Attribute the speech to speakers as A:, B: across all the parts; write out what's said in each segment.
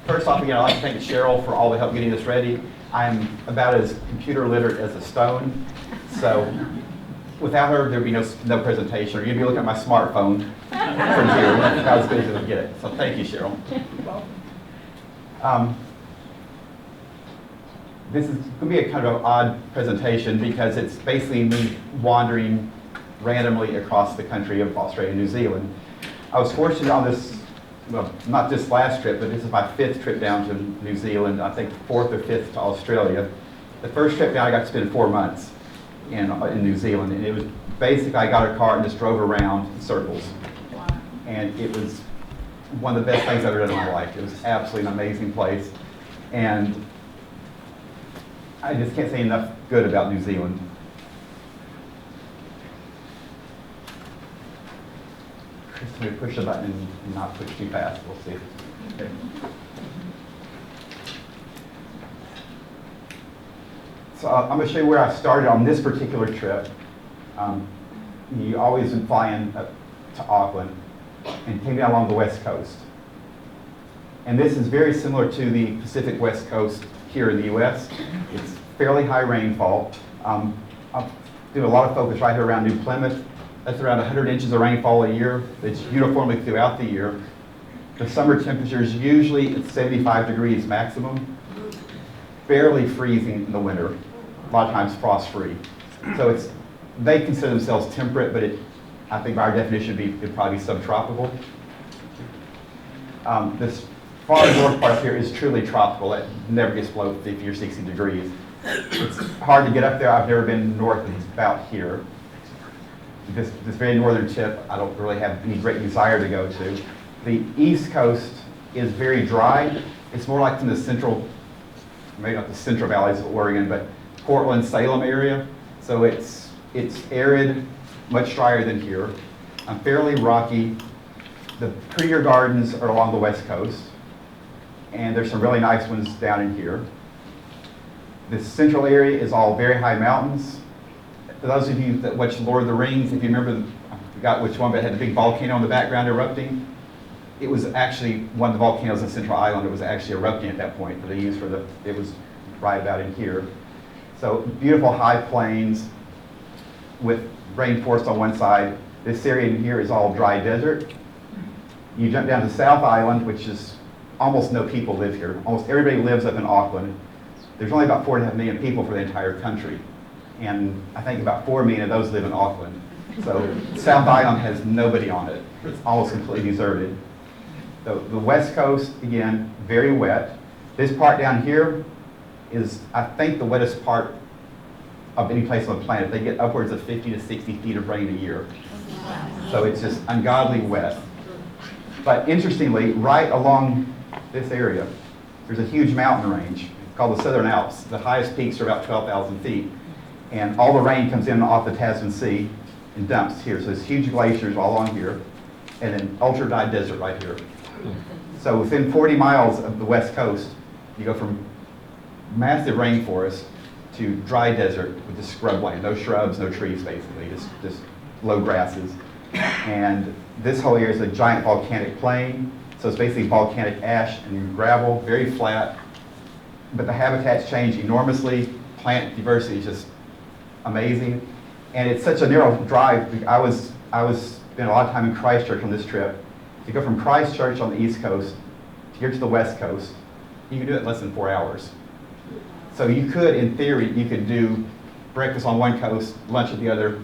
A: First off, again, I'd like to thank Cheryl for all the help getting this ready. I'm about as computer literate as a stone, so without her, there'd be no presentation, or you'd be looking at my smartphone from here. That's about as good as it'll get. So thank you, Cheryl. This is going to be a kind of an odd presentation because it's basically me wandering randomly across the country of Australia and New Zealand. I was fortunate on this, well, not this last trip, but this is my 5th trip down to New Zealand, I think 4th or 5th to Australia. The first trip down, I got to spend 4 months in New Zealand, and it was basically, I got a car and just drove around in circles. Wow. And it was one of the best things I've ever done in my life. It was absolutely an amazing place, and I just can't say enough good about New Zealand. Chris, let me push the button and not push too fast. We'll see. Okay. So I'm going to show you where I started on this particular trip. You always been flying up to Auckland and came down along the west coast. And this is very similar to the Pacific West Coast here in the U.S. It's fairly high rainfall. I'm doing a lot of focus right here around New Plymouth. That's around 100 inches of rainfall a year. It's uniformly throughout the year. The summer temperature is usually at 75 degrees maximum, barely freezing in the winter, a lot of times frost-free. So they consider themselves temperate, but I think by our definition it'd probably be subtropical. This far north part here is truly tropical. It never gets below 50 or 60 degrees. It's hard to get up there. I've never been north of about here. This very northern tip, I don't really have any great desire to go to. The east coast is very dry. It's more like in the central, maybe not the central valleys of Oregon, but Portland, Salem area. So it's arid, much drier than here. Fairly rocky. The prettier gardens are along the west coast, and there's some really nice ones down in here. This central area is all very high mountains. For those of you that watched Lord of the Rings, if you remember, I forgot which one, but it had the big volcano in the background erupting. It was actually one of the volcanoes in Central Island. It was actually erupting at that point that they used it was right about in here. So beautiful high plains with rainforest on one side. This area in here is all dry desert. You jump down to South Island, which is almost no people live here. Almost everybody lives up in Auckland. There's only about 4.5 million people for the entire country. And I think about 4 million of those live in Auckland. So South Island has nobody on it. It's almost completely deserted. The west coast, again, very wet. This part down here is, I think, the wettest part of any place on the planet. They get upwards of 50 to 60 feet of rain a year. So it's just ungodly wet. But interestingly, right along this area, there's a huge mountain range. It's called the Southern Alps. The highest peaks are about 12,000 feet. And all the rain comes in off the Tasman Sea and dumps here. So there's huge glaciers all along here, and then ultra-dry desert right here. So within 40 miles of the west coast, you go from massive rainforest to dry desert with just scrubland. No shrubs, no trees, basically, just low grasses. And this whole area is a giant volcanic plain. So it's basically volcanic ash and gravel, very flat. But the habitats change enormously. Plant diversity is just amazing. And it's such a narrow drive. I was spent a lot of time in Christchurch on this trip. To go from Christchurch on the east coast to get to the west coast, you can do it in less than 4 hours. So you could, in theory, you could do breakfast on one coast, lunch at the other,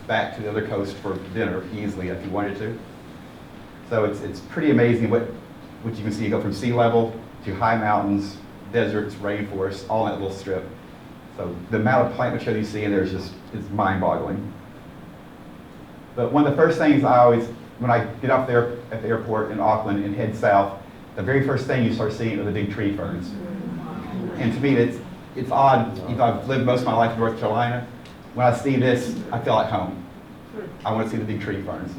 A: back to the other coast for dinner easily if you wanted to. So it's pretty amazing what you can see. You go from sea level to high mountains, deserts, rainforests, all in that little strip. So the amount of plant material you see in there is mind-boggling. But one of the first things when I get up there at the airport in Auckland and head south, the very first thing you start seeing are the big tree ferns. And to me, it's odd. I've lived most of my life in North Carolina. When I see this, I feel like home. I want to see the big tree ferns.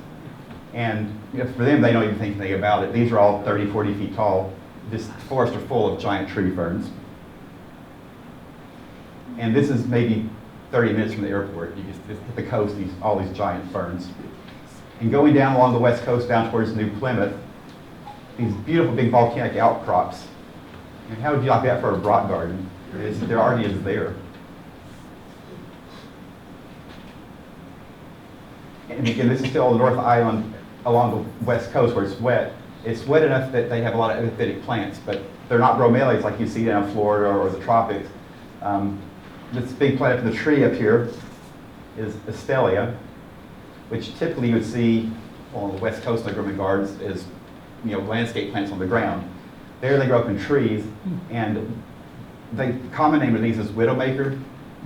A: And for them, they don't even think anything about it. These are all 30, 40 feet tall. This forests are full of giant tree ferns. And this is maybe 30 minutes from the airport. You just hit the coast, all these giant ferns. And going down along the west coast down towards New Plymouth, these beautiful big volcanic outcrops And how would you like that for a rock garden? There already is there. And again, this is still the North Island along the west coast where it's wet. It's wet enough that they have a lot of epiphytic plants, but they're not bromeliads like you see down in Florida or the tropics. This big plant up in the tree up here is Astelia, which typically you would see on the west coast of Grimmon Gardens as landscape plants on the ground. There they grow up in trees, and the common name of these is widowmaker.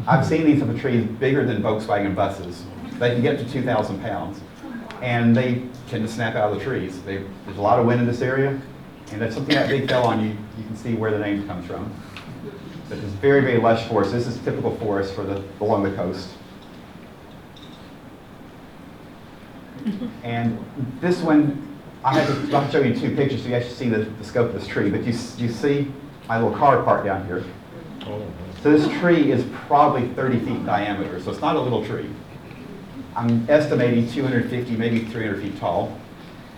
A: I've seen these up in trees bigger than Volkswagen buses. They can get up to 2,000 pounds, and they tend to snap out of the trees. There's a lot of wind in this area, and if something that big fell on you, you can see where the name comes from. But it's very, very lush forest. This is typical forest for along the coast. And this one, I'll show you two pictures so you actually see the scope of this tree. But you see my little car parked down here. So this tree is probably 30 feet in diameter, so it's not a little tree. I'm estimating 250, maybe 300 feet tall.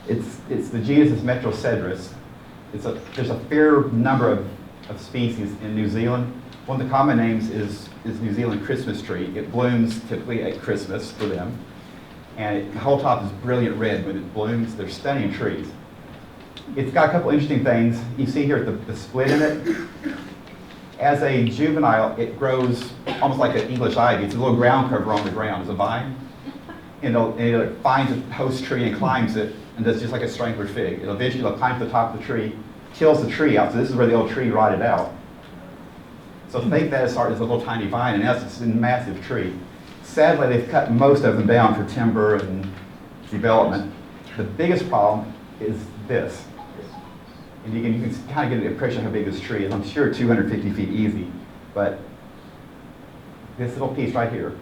A: It's the genus is Metrocedrus. There's a fair number of species in New Zealand. One of the common names is New Zealand Christmas tree. It blooms typically at Christmas for them. And the whole top is brilliant red when it blooms. They're stunning trees. It's got a couple interesting things. You see here the split in it. As a juvenile, it grows almost like an English ivy. It's a little ground cover on the ground as a vine. And it finds a host tree and climbs it, and does just like a strangler fig. It'll eventually climb to the top of the tree, kills the tree out. So this is where the old tree rotted out. So think that as a little tiny vine, and now it's a massive tree. Sadly, they've cut most of them down for timber and development. The biggest problem is this. And you can kind of get an impression of how big this tree is. I'm sure 250 feet easy, but this little piece right here,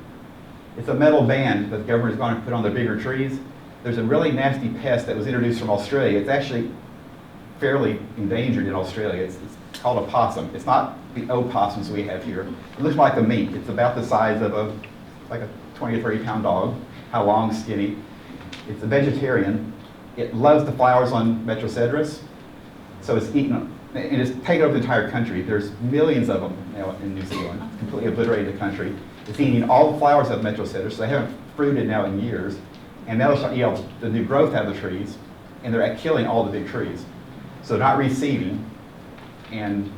A: it's a metal band that the government is going to put on the bigger trees. There's a really nasty pest that was introduced from Australia. It's actually fairly endangered in Australia. It's called a possum. It's not the opossums we have here. It looks like a mink. It's about the size of like a 20 or 30 pound dog. How long, skinny. It's a vegetarian. It loves the flowers on Metrocedrus. So it's eaten, and it's taken over the entire country. There's millions of them now in New Zealand. It's completely obliterated the country. It's eating all the flowers of Metrocedrus, so they haven't fruited now in years. And now they're starting to eat the new growth out of the trees, and they're killing all the big trees. So they're not reseeding, and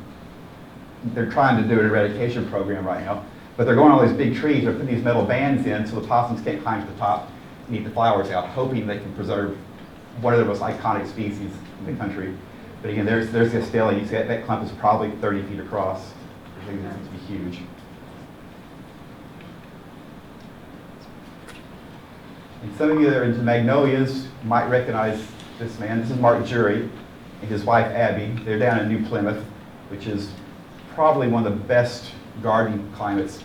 A: they're trying to do an eradication program right now. But they're going on all these big trees, they're putting these metal bands in so the possums can't climb to the top and eat the flowers out, hoping they can preserve one of the most iconic species in the country. But again, there's the Astelia. You see that clump is probably 30 feet across. I think it's going to be huge. And some of you that are into magnolias might recognize this man. This is Mark Jury and his wife Abby. They're down in New Plymouth, which is probably one of the best gardening climates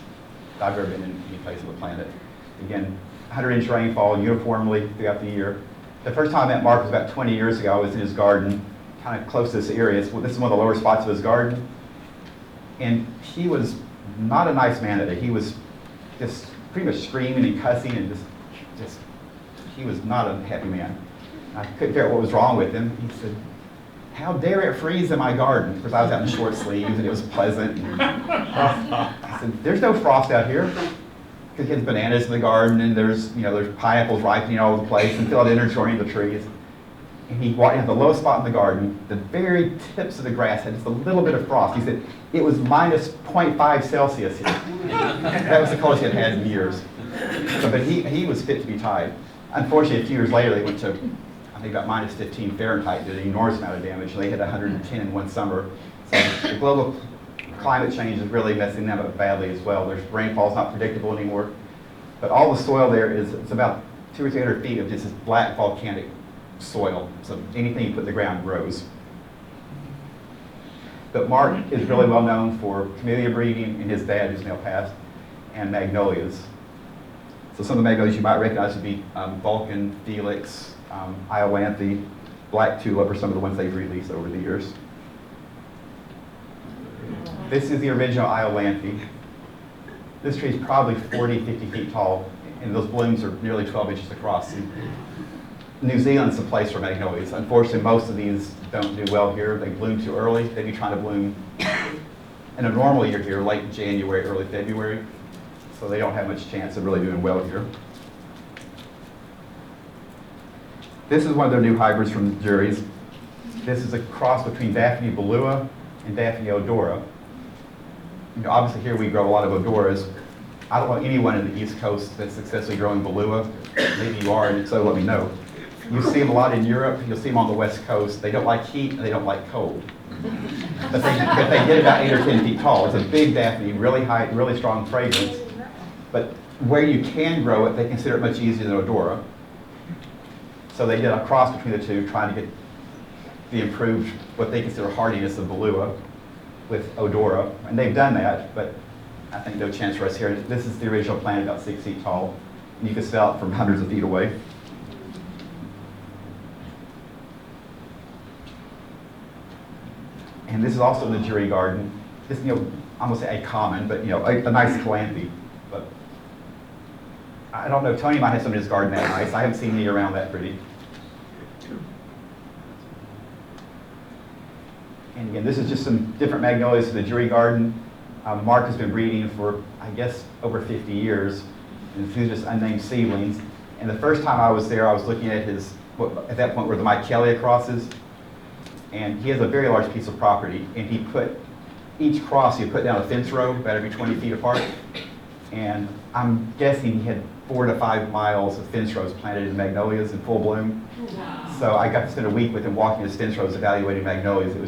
A: I've ever been in any place on the planet. Again, 100-inch rainfall uniformly throughout the year. The first time I met Mark was about 20 years ago. I was in his garden, kind of close to this area. This is one of the lower spots of his garden. And he was not a nice man today. He was just pretty much screaming and cussing and just he was not a happy man. I couldn't figure out what was wrong with him. He said, "How dare it freeze in my garden?" Because I was out in short sleeves and it was pleasant. I said, "There's no frost out here." Because he has bananas in the garden and there's pineapples ripening all over the place and philodendrons growing in the trees. And he walked in the lowest spot in the garden. The very tips of the grass had just a little bit of frost. He said it was minus 0.5 Celsius here. That was the coldest he had had in years. So, but he was fit to be tied. Unfortunately, a few years later, they went to, I think, about minus 15 Fahrenheit, did an enormous amount of damage. And they hit 110 in one summer. So the global climate change is really messing them up badly as well. There's rainfall's not predictable anymore. But all the soil there it's about 200 or 300 feet of just this black volcanic soil. So anything you put in the ground grows. But Mark is really well known for camellia breeding, and his dad, who's now passed, and magnolias. So some of the magnolias you might recognize would be Vulcan, Felix, Iolanthe, Black Tulip are some of the ones they've released over the years. This is the original Iolanthe. This tree is probably 40, 50 feet tall, and those blooms are nearly 12 inches across. And New Zealand's the place for magnolias. Unfortunately, most of these don't do well here. They bloom too early. They'd be trying to bloom in a normal year here, late January, early February. So they don't have much chance of really doing well here. This is one of their new hybrids from the juries. This is a cross between Daphne Balua and Daphne odora. You know, obviously here we grow a lot of odoras. I don't know anyone in the East Coast that's successfully growing Balua. Maybe you are, and if so, let me know. You see them a lot in Europe. You'll see them on the West Coast. They don't like heat and they don't like cold. But they get about 8 or 10 feet tall. It's a big Daphne, really high, really strong fragrance. But where you can grow it, they consider it much easier than odora. So they did a cross between the two, trying to get the improved, what they consider hardiness of Balua with odora. And they've done that, but I think no chance for us here. This is the original plant, about 6 feet tall. And you can sell it from hundreds of feet away. And this is also in the jury garden. This, you know, I'm gonna say a common, but you know, a nice calamity. But I don't know, Tony might have some in his garden that nice. I haven't seen any around that pretty. And again, this is just some different magnolias in the jury garden. Mark has been breeding for, I guess, over 50 years. And these are just unnamed seedlings. And the first time I was there, I was looking at his, at that point were the Michaelia crosses. And he has a very large piece of property. And he put, each cross, he put down a fence row about every 20 feet apart. And I'm guessing he had 4 to 5 miles of fence rows planted in magnolias in full bloom. Wow. So I got to spend a week with him walking his fence rows, evaluating magnolias. It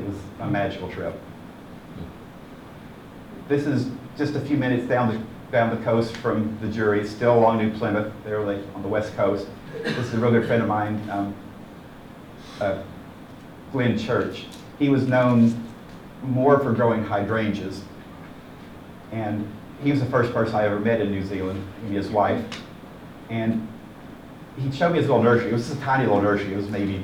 A: was a magical trip. This is just a few minutes down the coast from the jury, still along New Plymouth. They're like on the west coast. This is a real good friend of mine, Glenn Church. He was known more for growing hydrangeas. And he was the first person I ever met in New Zealand, he and his wife. And he showed me his little nursery. It was just a tiny little nursery. It was maybe,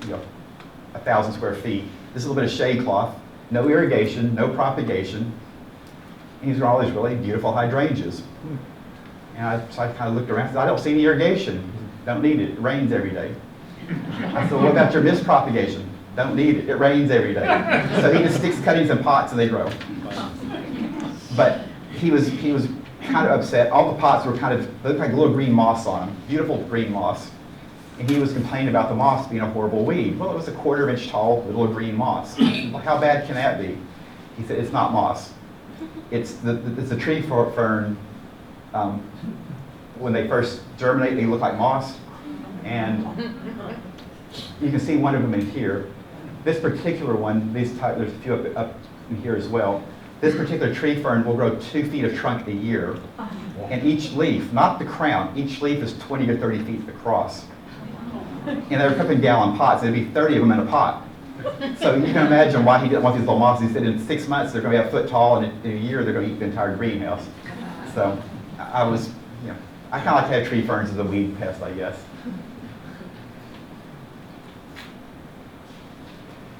A: 1,000 square feet. This is a little bit of shade cloth, no irrigation, no propagation. And he's growing all these really beautiful hydrangeas. And so I kind of looked around and said, I don't see any irrigation. Don't need it. It rains every day. I said, what about your mist propagation? Don't need it. It rains every day. So he just sticks cuttings in pots and they grow. But he was kind of upset. All the pots were they looked like a little green moss on them, beautiful green moss. And he was complaining about the moss being a horrible weed. Well, it was a 1/4 inch tall little green moss. Well, how bad can that be? He said, it's not moss. It's a tree fern. When they first germinate, they look like moss. And you can see one of them in here. This particular one, there's a few up in here as well. This particular tree fern will grow 2 feet of trunk a year. And each leaf, not the crown, each leaf is 20 to 30 feet across. And they're a couple of gallon pots. There'd be 30 of them in a pot. So you can imagine why he didn't want these little mosses. He said in 6 months they're going to be a foot tall, and in a year they're going to eat the entire greenhouse. So I kind of like to have tree ferns as a weed pest, I guess.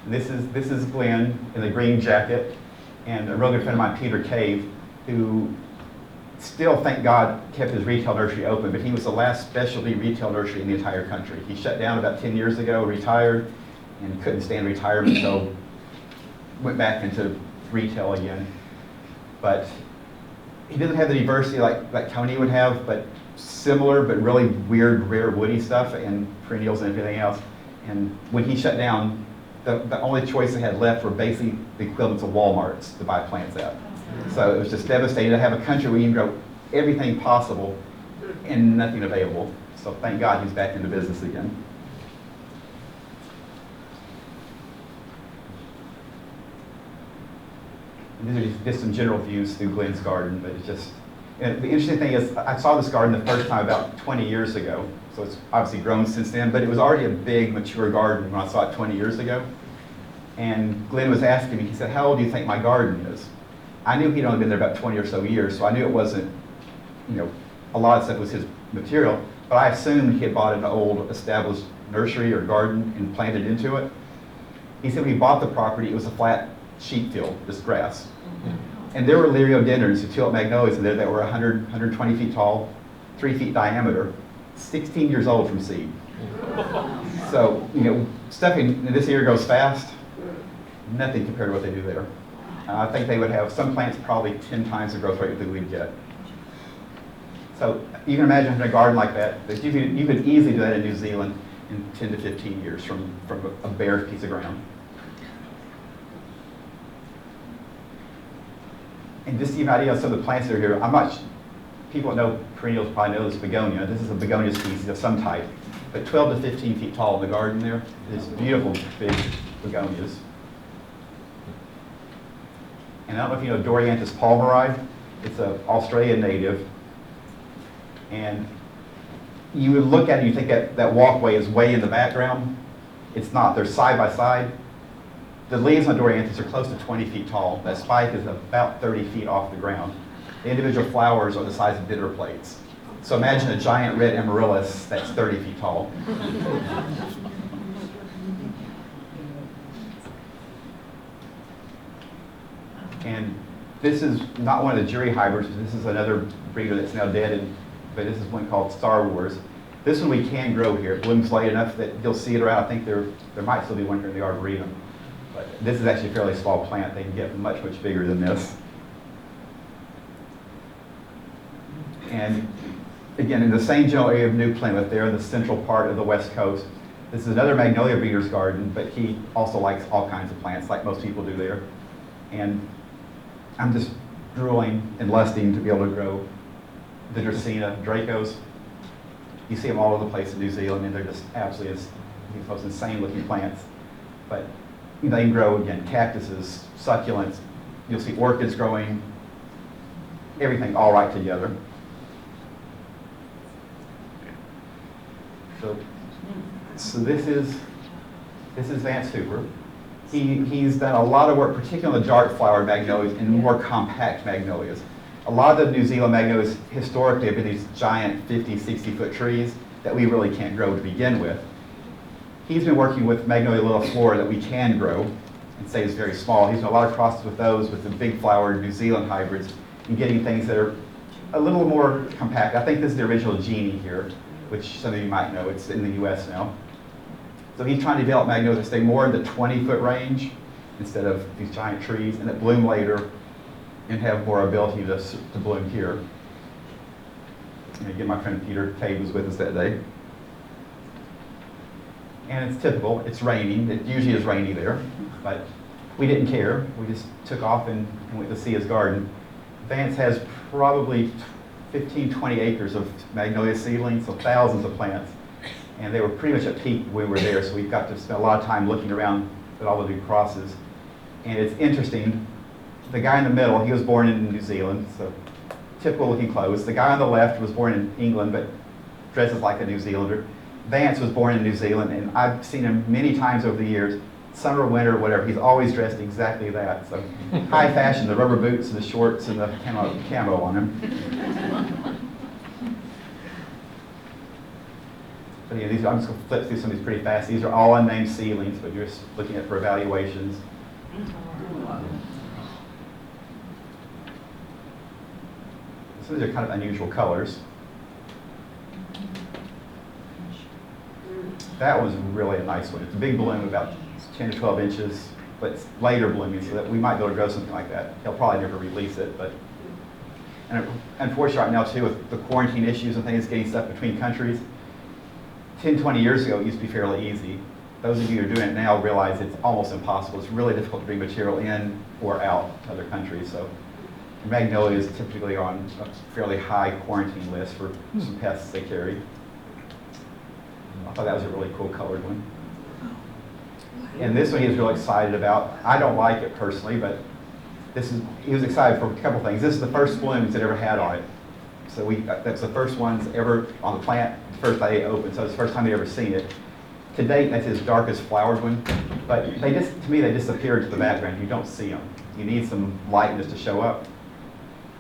A: This is Glenn in the green jacket, and a real good friend of mine, Peter Cave, who still, thank God, kept his retail nursery open, but he was the last specialty retail nursery in the entire country. He shut down about 10 years ago, retired, and couldn't stand retirement, so went back into retail again. But he doesn't have the diversity like Tony would have, but similar, but really weird, rare woody stuff and perennials and everything else. And when he shut down, the only choice they had left were basically the equivalents of Walmarts to buy plants at. So it was just devastating to have a country where you can grow everything possible and nothing available. So thank God he's back into business again. And these are just some general views through Glenn's garden, but it's just, and the interesting thing is I saw this garden the first time about 20 years ago. So it's obviously grown since then, but it was already a big, mature garden when I saw it 20 years ago. And Glenn was asking me, he said, how old do you think my garden is? I knew he'd only been there about 20 or so years, so I knew it wasn't, a lot of stuff was his material, but I assumed he had bought an old established nursery or garden and planted into it. He said when he bought the property, it was a flat sheep field, just grass. And there were liriodendrons, the tulip magnolias in there that were 100, 120 feet tall, 3 feet diameter, 16 years old from seed. So, stuff in this area goes fast. Nothing compared to what they do there. I think they would have some plants probably 10 times the growth rate that we'd get. So you can imagine having a garden like that you could easily do that in New Zealand in 10 to 15 years from a bare piece of ground. And just to give you an idea of some of the plants that are here, people that know perennials probably know this begonia. This is a begonia species of some type, but 12 to 15 feet tall in the garden there. These beautiful big begonias. And I don't know if you know Dorianthus palmeri. It's an Australian native. And you would look at it and you think that walkway is way in the background. It's not. They're side by side. The leaves on Dorianthus are close to 20 feet tall. That spike is about 30 feet off the ground. The individual flowers are the size of dinner plates. So imagine a giant red amaryllis that's 30 feet tall. And this is not one of the jury hybrids. This is another breeder that's now dead, but this is one called Star Wars. This one we can grow here. It blooms late enough that you'll see it around. I think there might still be one here in the Arboretum. But this is actually a fairly small plant. They can get much, much bigger than this. And again, in the same general area of New Plymouth, there in the central part of the West Coast, this is another magnolia breeder's garden, but he also likes all kinds of plants, like most people do there. And I'm just drooling and lusting to be able to grow the Dracaena Dracos. You see them all over the place in New Zealand, and they're just absolutely these most insane looking plants. But they can grow, again, cactuses, succulents. You'll see orchids growing, everything all right together. So this is Vance Hooper. He's done a lot of work, particularly on the dark flowered magnolias and more compact magnolias. A lot of the New Zealand magnolias historically have been these giant 50, 60-foot trees that we really can't grow to begin with. He's been working with Magnolia flora that we can grow and say is very small. He's done a lot of crosses with those, with the big flowered New Zealand hybrids, and getting things that are a little more compact. I think this is the original Genie here, which some of you might know. It's in the US now. So he's trying to develop magnolias that stay more in the 20-foot range instead of these giant trees, and that bloom later and have more ability to bloom here. And again, my friend Peter Cade was with us that day. And it's typical. It's raining. It usually is rainy there, but we didn't care. We just took off and went to see his garden. Vance has probably 15, 20 acres of magnolia seedlings, so thousands of plants. And they were pretty much at peak when we were there, so we got to spend a lot of time looking around at all the new crosses. And it's interesting, the guy in the middle, he was born in New Zealand, so typical looking clothes. The guy on the left was born in England, but dresses like a New Zealander. Vance was born in New Zealand, and I've seen him many times over the years, summer, winter, whatever, he's always dressed exactly that. So high fashion, the rubber boots and the shorts and the camo on him. But yeah, I'm just going to flip through some of these pretty fast. These are all unnamed seedlings, but you're just looking at for evaluations. So these are kind of unusual colors. That was really a nice one. It's a big bloom, about 10 to 12 inches, but it's later blooming, so that we might be able to grow something like that. He'll probably never release it, but. And unfortunately right now too, with the quarantine issues and things, getting stuff between countries, 10, 20 years ago, it used to be fairly easy. Those of you who are doing it now realize it's almost impossible. It's really difficult to bring material in or out to other countries. So magnolias typically are on a fairly high quarantine list for some pests they carry. I thought that was a really cool colored one. And this one he was really excited about. I don't like it personally, but he was excited for a couple things. This is the first blooms it ever had on it. So that's the first ones ever on the plant, the first day it opened, so it's the first time they'd ever seen it. To date, that's his darkest flowered one, but to me, they disappeared to the background. You don't see them. You need some lightness to show up.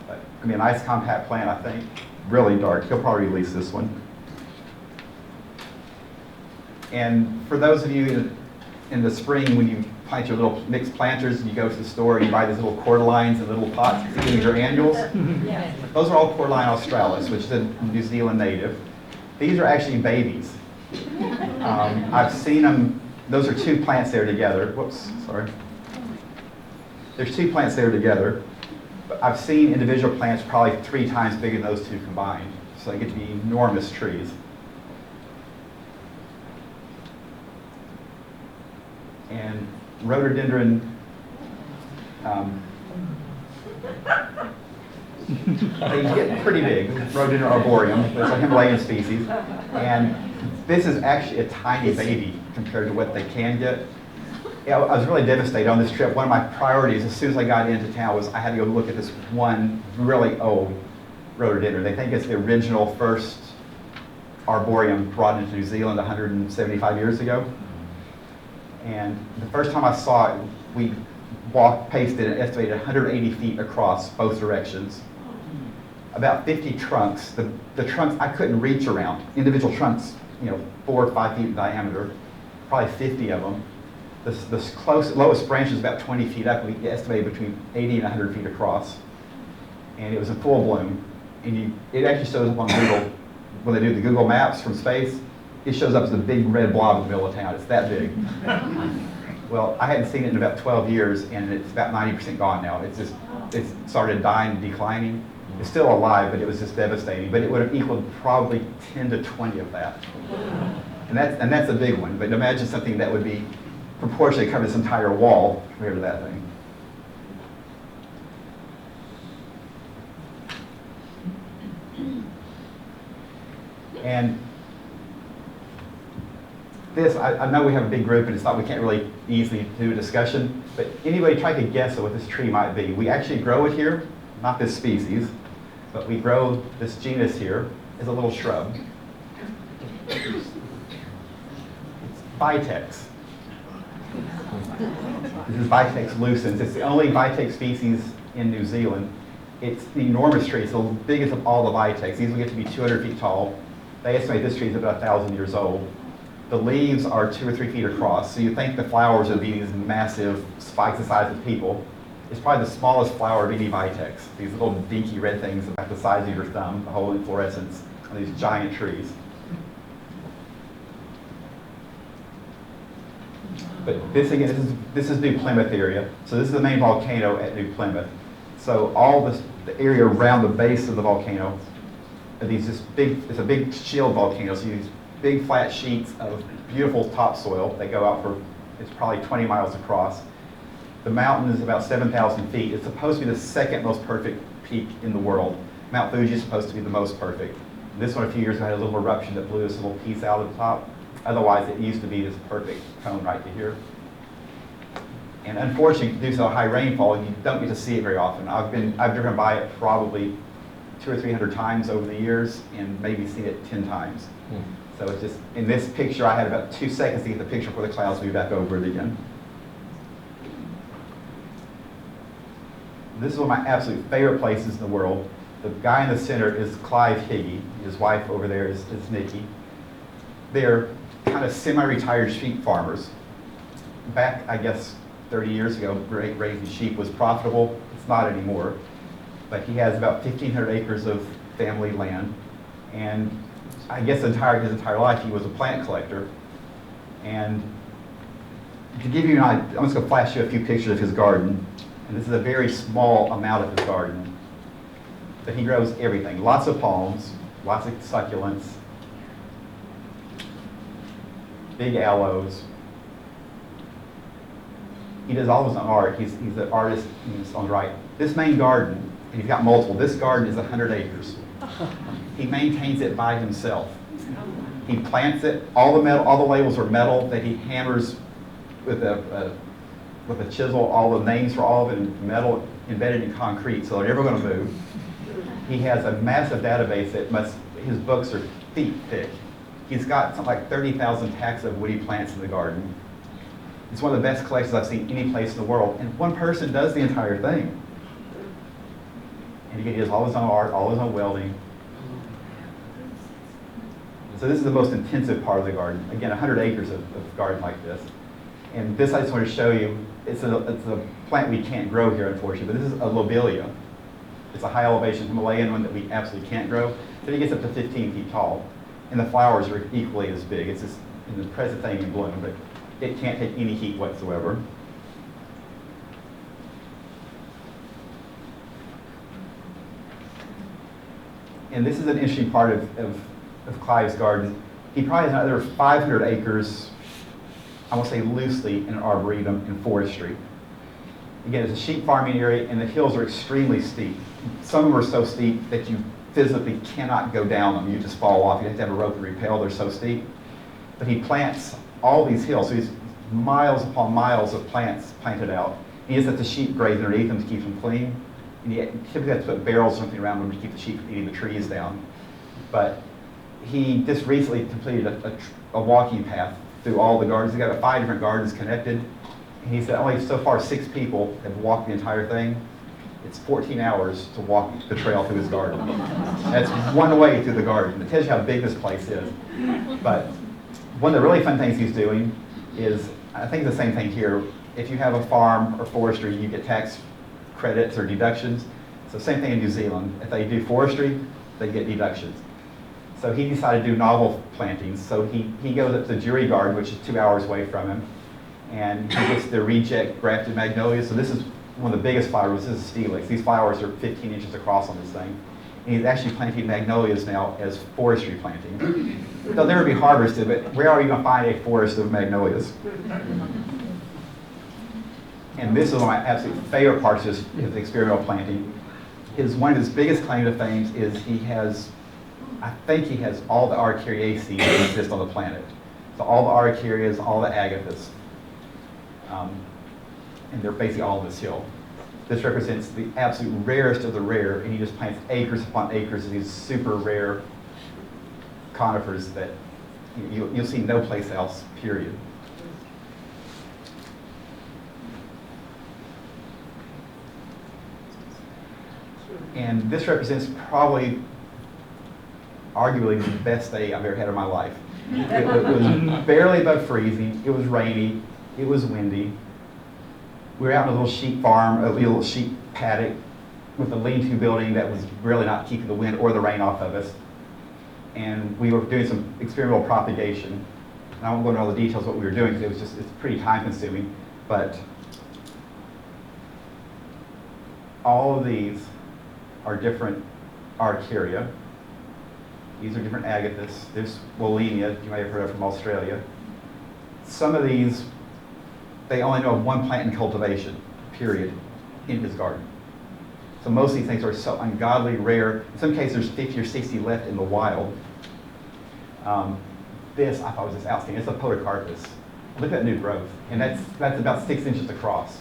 A: But it's gonna be a nice compact plant, I think. Really dark. He'll probably release this one. And for those of you in the spring, when you plant your little mixed planters and you go to the store and you buy these little cordylines and little pots, these are annuals. Those are all Cordyline australis, which is a New Zealand native. These are actually babies. I've seen them, those are two plants there together. Whoops, sorry. There's two plants there together. But I've seen individual plants probably 3 times bigger than those two combined. So they get to be enormous trees. And rhododendron, they get pretty big. Rhododendron arboreum, it's a Himalayan species. And this is actually a tiny baby compared to what they can get. Yeah, I was really devastated on this trip. One of my priorities as soon as I got into town was I had to go look at this one really old rhododendron. They think it's the original first arboreum brought into New Zealand 175 years ago. And the first time I saw it, we paced it and estimated 180 feet across both directions. About 50 trunks. The trunks I couldn't reach around. Individual trunks, 4 or 5 feet in diameter, probably 50 of them. The lowest branch is about 20 feet up. We estimated between 80 and 100 feet across. And it was in full bloom. And it actually shows up on Google, when they do the Google Maps from space, it shows up as a big red blob in the middle of town. It's that big. Well, I hadn't seen it in about 12 years, and it's about 90% gone now. It's started dying and declining. It's still alive, but it was just devastating. But it would have equaled probably 10 to 20 of that. And that's a big one. But imagine something that would be proportionally cover this entire wall compared to that thing. And this, I know we have a big group and it's not, we can't really easily do a discussion, but anybody try to guess at what this tree might be. We actually grow it here, not this species, but we grow this genus here as a little shrub. It's Vitex. This is Vitex lucens. It's the only Vitex species in New Zealand. It's an enormous tree. It's the biggest of all the Vitex. These will get to be 200 feet tall. They estimate this tree is about 1,000 years old. The leaves are 2 or 3 feet across, so you think the flowers would be these massive spikes the size of people. It's probably the smallest flower of any Vitex. These little dinky red things about the size of your thumb, the whole inflorescence on these giant trees. But this again, this is New Plymouth area. So this is the main volcano at New Plymouth. So all the area around the base of the volcano are these it's a big shield volcano. So these big flat sheets of beautiful topsoil that go out for, it's probably 20 miles across. The mountain is about 7,000 feet. It's supposed to be the second most perfect peak in the world. Mount Fuji is supposed to be the most perfect. This one a few years ago had a little eruption that blew this little piece out of the top. Otherwise, it used to be this perfect cone right to here. And unfortunately, due to the high rainfall, you don't get to see it very often. I've driven by it probably 200 or 300 times over the years, and maybe seen it 10 times. So it's just, in this picture, I had about 2 seconds to get the picture before the clouds moved back over it again. This is one of my absolute favorite places in the world. The guy in the center is Clive Higgy. His wife over there is Nikki. They're kind of semi-retired sheep farmers. Back, I guess, 30 years ago, raising sheep was profitable. It's not anymore. But he has about 1,500 acres of family land. And I guess his entire life, he was a plant collector. And to give you an idea, I'm just going to flash you a few pictures of his garden. And this is a very small amount of his garden. But he grows everything. Lots of palms, lots of succulents, big aloes. He does all his own art. He's an artist in his own right. This main garden, and he's got multiple, this garden is 100 acres. He maintains it by himself. He plants it. All the labels are metal that he hammers with a chisel. All the names for all of it in metal embedded in concrete, so they're never going to move. He has a massive database his books are feet thick. He's got something like 30,000 tacks of woody plants in the garden. It's one of the best collections I've seen any place in the world, and one person does the entire thing. And he does all his own art, all his own welding. So this is the most intensive part of the garden. Again, 100 acres of garden like this. And this I just want to show you, it's a plant we can't grow here, unfortunately, but this is a Lobelia. It's a high elevation Himalayan one that we absolutely can't grow. But it gets up to 15 feet tall. And the flowers are equally as big. It's this in the present thing in bloom, but it can't take any heat whatsoever. And this is an interesting part of Clive's garden. He probably has another 500 acres, I want to say loosely, in arboretum and forestry. Again, it's a sheep farming area, and the hills are extremely steep. Some of them are so steep that you physically cannot go down them. You just fall off. You have to have a rope to rappel. They're so steep. But he plants all these hills. So he's miles upon miles of plants planted out. He just lets the sheep graze underneath them to keep them clean. And he typically has to put barrels or something around them to keep the sheep from eating the trees down. But he just recently completed a walking path through all the gardens. He's got 5 different gardens connected. And he said only so far 6 people have walked the entire thing. It's 14 hours to walk the trail through his garden. That's one way through the garden. It tells you how big this place is. But one of the really fun things he's doing is, I think the same thing here, if you have a farm or forestry, you get tax credits or deductions. So same thing in New Zealand. If they do forestry, they get deductions. So he decided to do novel plantings. So he goes up to the Jury Garden, which is 2 hours away from him, and he gets the reject grafted magnolias. So this is one of the biggest flowers. This is Steelix. These flowers are 15 inches across on this thing. And he's actually planting magnolias now as forestry planting. They'll never be harvested, but where are you going to find a forest of magnolias? And this is one of my absolute favorite parts of his experimental planting. One of his biggest claim to fame is I think he has all the Araucariaceae that exist on the planet. So all the Araucarias, all the agathis. And they're basically all on this hill. This represents the absolute rarest of the rare, and he just plants acres upon acres of these super rare conifers that you'll see no place else, period. And this represents probably, arguably, the best day I've ever had in my life. It was barely above freezing, it was rainy, it was windy. We were out in a little sheep farm, a little sheep paddock with a lean-to building that was really not keeping the wind or the rain off of us. And we were doing some experimental propagation. And I won't go into all the details of what we were doing because it's pretty time-consuming. But all of these are different Araucaria. These are different agathis. There's Lobelia, you may have heard of from Australia. Some of these, they only know of one plant in cultivation, period, in his garden. So most of these things are so ungodly rare. In some cases, there's 50 or 60 left in the wild. This I thought was just outstanding. It's a Podocarpus. Look at that new growth. And that's about 6 inches across.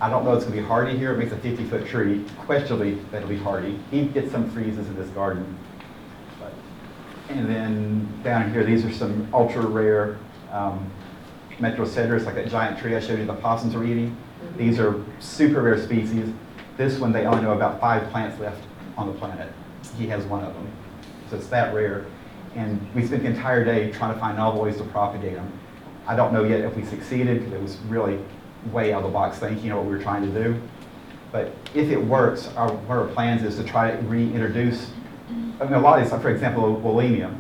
A: I don't know if it's going to be hardy here. It makes a 50-foot tree. Questionably, that'll be hardy. He gets some freezes in this garden. And then down here, these are some ultra-rare Metrocedrus, like that giant tree I showed you the possums are eating. These are super rare species. This one, they only know about 5 plants left on the planet. He has one of them. So it's that rare. And we spent the entire day trying to find novel ways to propagate them. I don't know yet if we succeeded, because it was really way out of the box thinking of what we were trying to do. But if it works, one of our plans is to try to reintroduce, I mean, a lot of these, for example, Lobelia.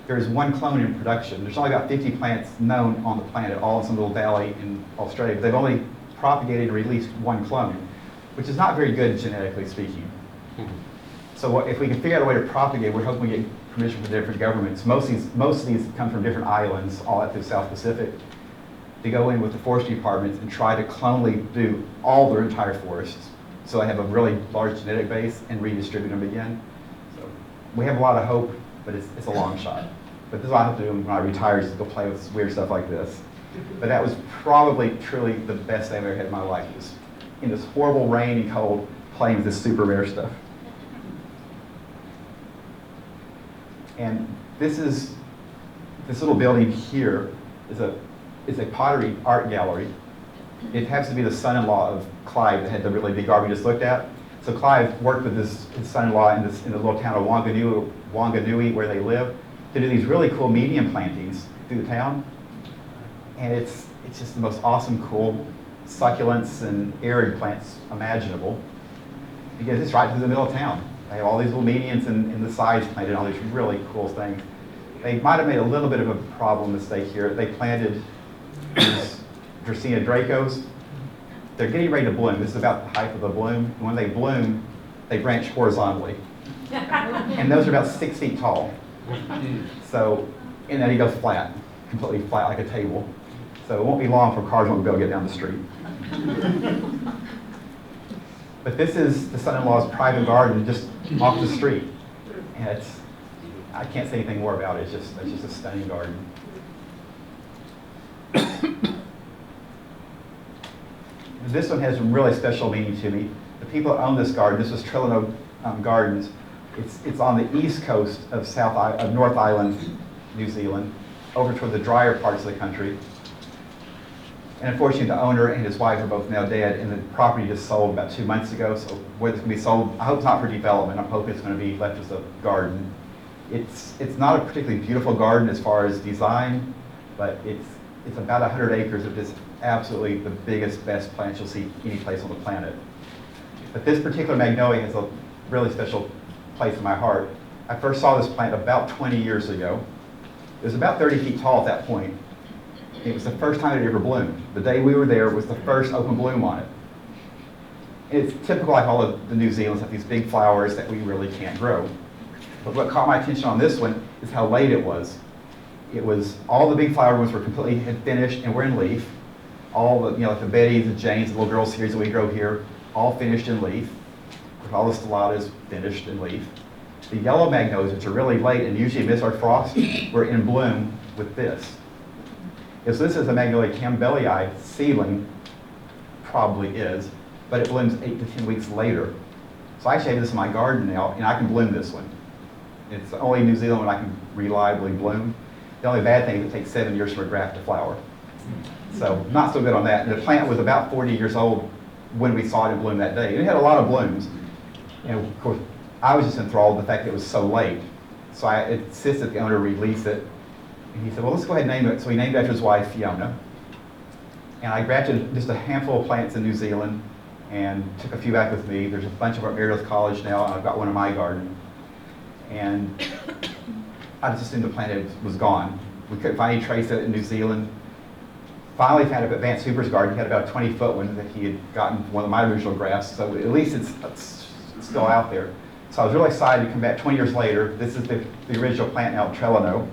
A: There's one clone in production. There's only about 50 plants known on the planet, all in some little valley in Australia. But they've only propagated and released one clone, which is not very good genetically speaking. So if we can figure out a way to propagate, we're hoping we get permission from different governments. Most of these come from different islands, all out through the South Pacific, to go in with the forestry departments and try to clonally do all their entire forests. So they have a really large genetic base and redistribute them again. So we have a lot of hope, but it's a long shot. But this is what I have to do when I retire, is to go play with weird stuff like this. But that was probably truly the best day I've ever had in my life, was in this horrible rain and cold, playing with this super rare stuff. And this little building here is a Pottery Art Gallery. It happens to be the son-in-law of Clive that had the really big garden we just looked at. So Clive worked with his son-in-law in the little town of Wanganui, where they live, to do these really cool medium plantings through the town. And it's just the most awesome, cool succulents and arid plants imaginable, because it's right through the middle of town. They have all these little medians and the sides planted, all these really cool things. They might have made a little bit of a problem mistake here. They planted these Dracaena Dracos. They're getting ready to bloom. This is about the height of the bloom. And when they bloom, they branch horizontally. And those are about 6 feet tall. So, and then he goes flat, completely flat like a table. So it won't be long for cars won't be able to get down the street. But this is the son-in-law's private garden just off the street. And I can't say anything more about it. It's just a stunning garden. This one has a really special meaning to me. The people that own this garden, this was Trilha Gardens. It's on the east coast of North Island, New Zealand, over toward the drier parts of the country. And unfortunately, the owner and his wife are both now dead, and the property just sold about 2 months ago. So whether it's going to be sold, I hope it's not for development. I'm hoping it's going to be left as a garden. It's not a particularly beautiful garden as far as design, but it's about 100 acres of just absolutely the biggest, best plants you'll see any place on the planet. But this particular magnolia has a really special place in my heart. I first saw this plant about 20 years ago. It was about 30 feet tall at that point. It was the first time it ever bloomed. The day we were there was the first open bloom on it. It's typical, like all of the New Zealand's, have these big flowers that we really can't grow. But what caught my attention on this one is how late it was. It was, all the big flower ones were completely had finished and were in leaf. All the, like the Bettys, the Janes, the little girl series that we grow here, all finished in leaf. With all the stellatas finished in leaf. The yellow magnolias, which are really late and usually miss our frost, were in bloom with this. So this is a Magnolia campbellii seedling, probably is, but it blooms 8 to 10 weeks later. So I actually have this in my garden now, and I can bloom this one. It's the only New Zealand one I can reliably bloom. The only bad thing is it takes 7 years for a graft to flower. So not so good on that. And the plant was about 40 years old when we saw it in bloom that day. And it had a lot of blooms. And of course, I was just enthralled with the fact that it was so late. So I insisted the owner release it. And he said, well, let's go ahead and name it. So he named it after his wife, Fiona. And I grafted just a handful of plants in New Zealand and took a few back with me. There's a bunch of them at Meredith College now, and I've got one in my garden. And I just assumed the plant was gone. We couldn't find any trace of it in New Zealand. Finally found it at Vance Hooper's garden. He had about a 20-foot one that he had gotten from one of my original grafts. So at least it's still out there. So I was really excited to come back 20 years later. This is the original plant now at Trilha.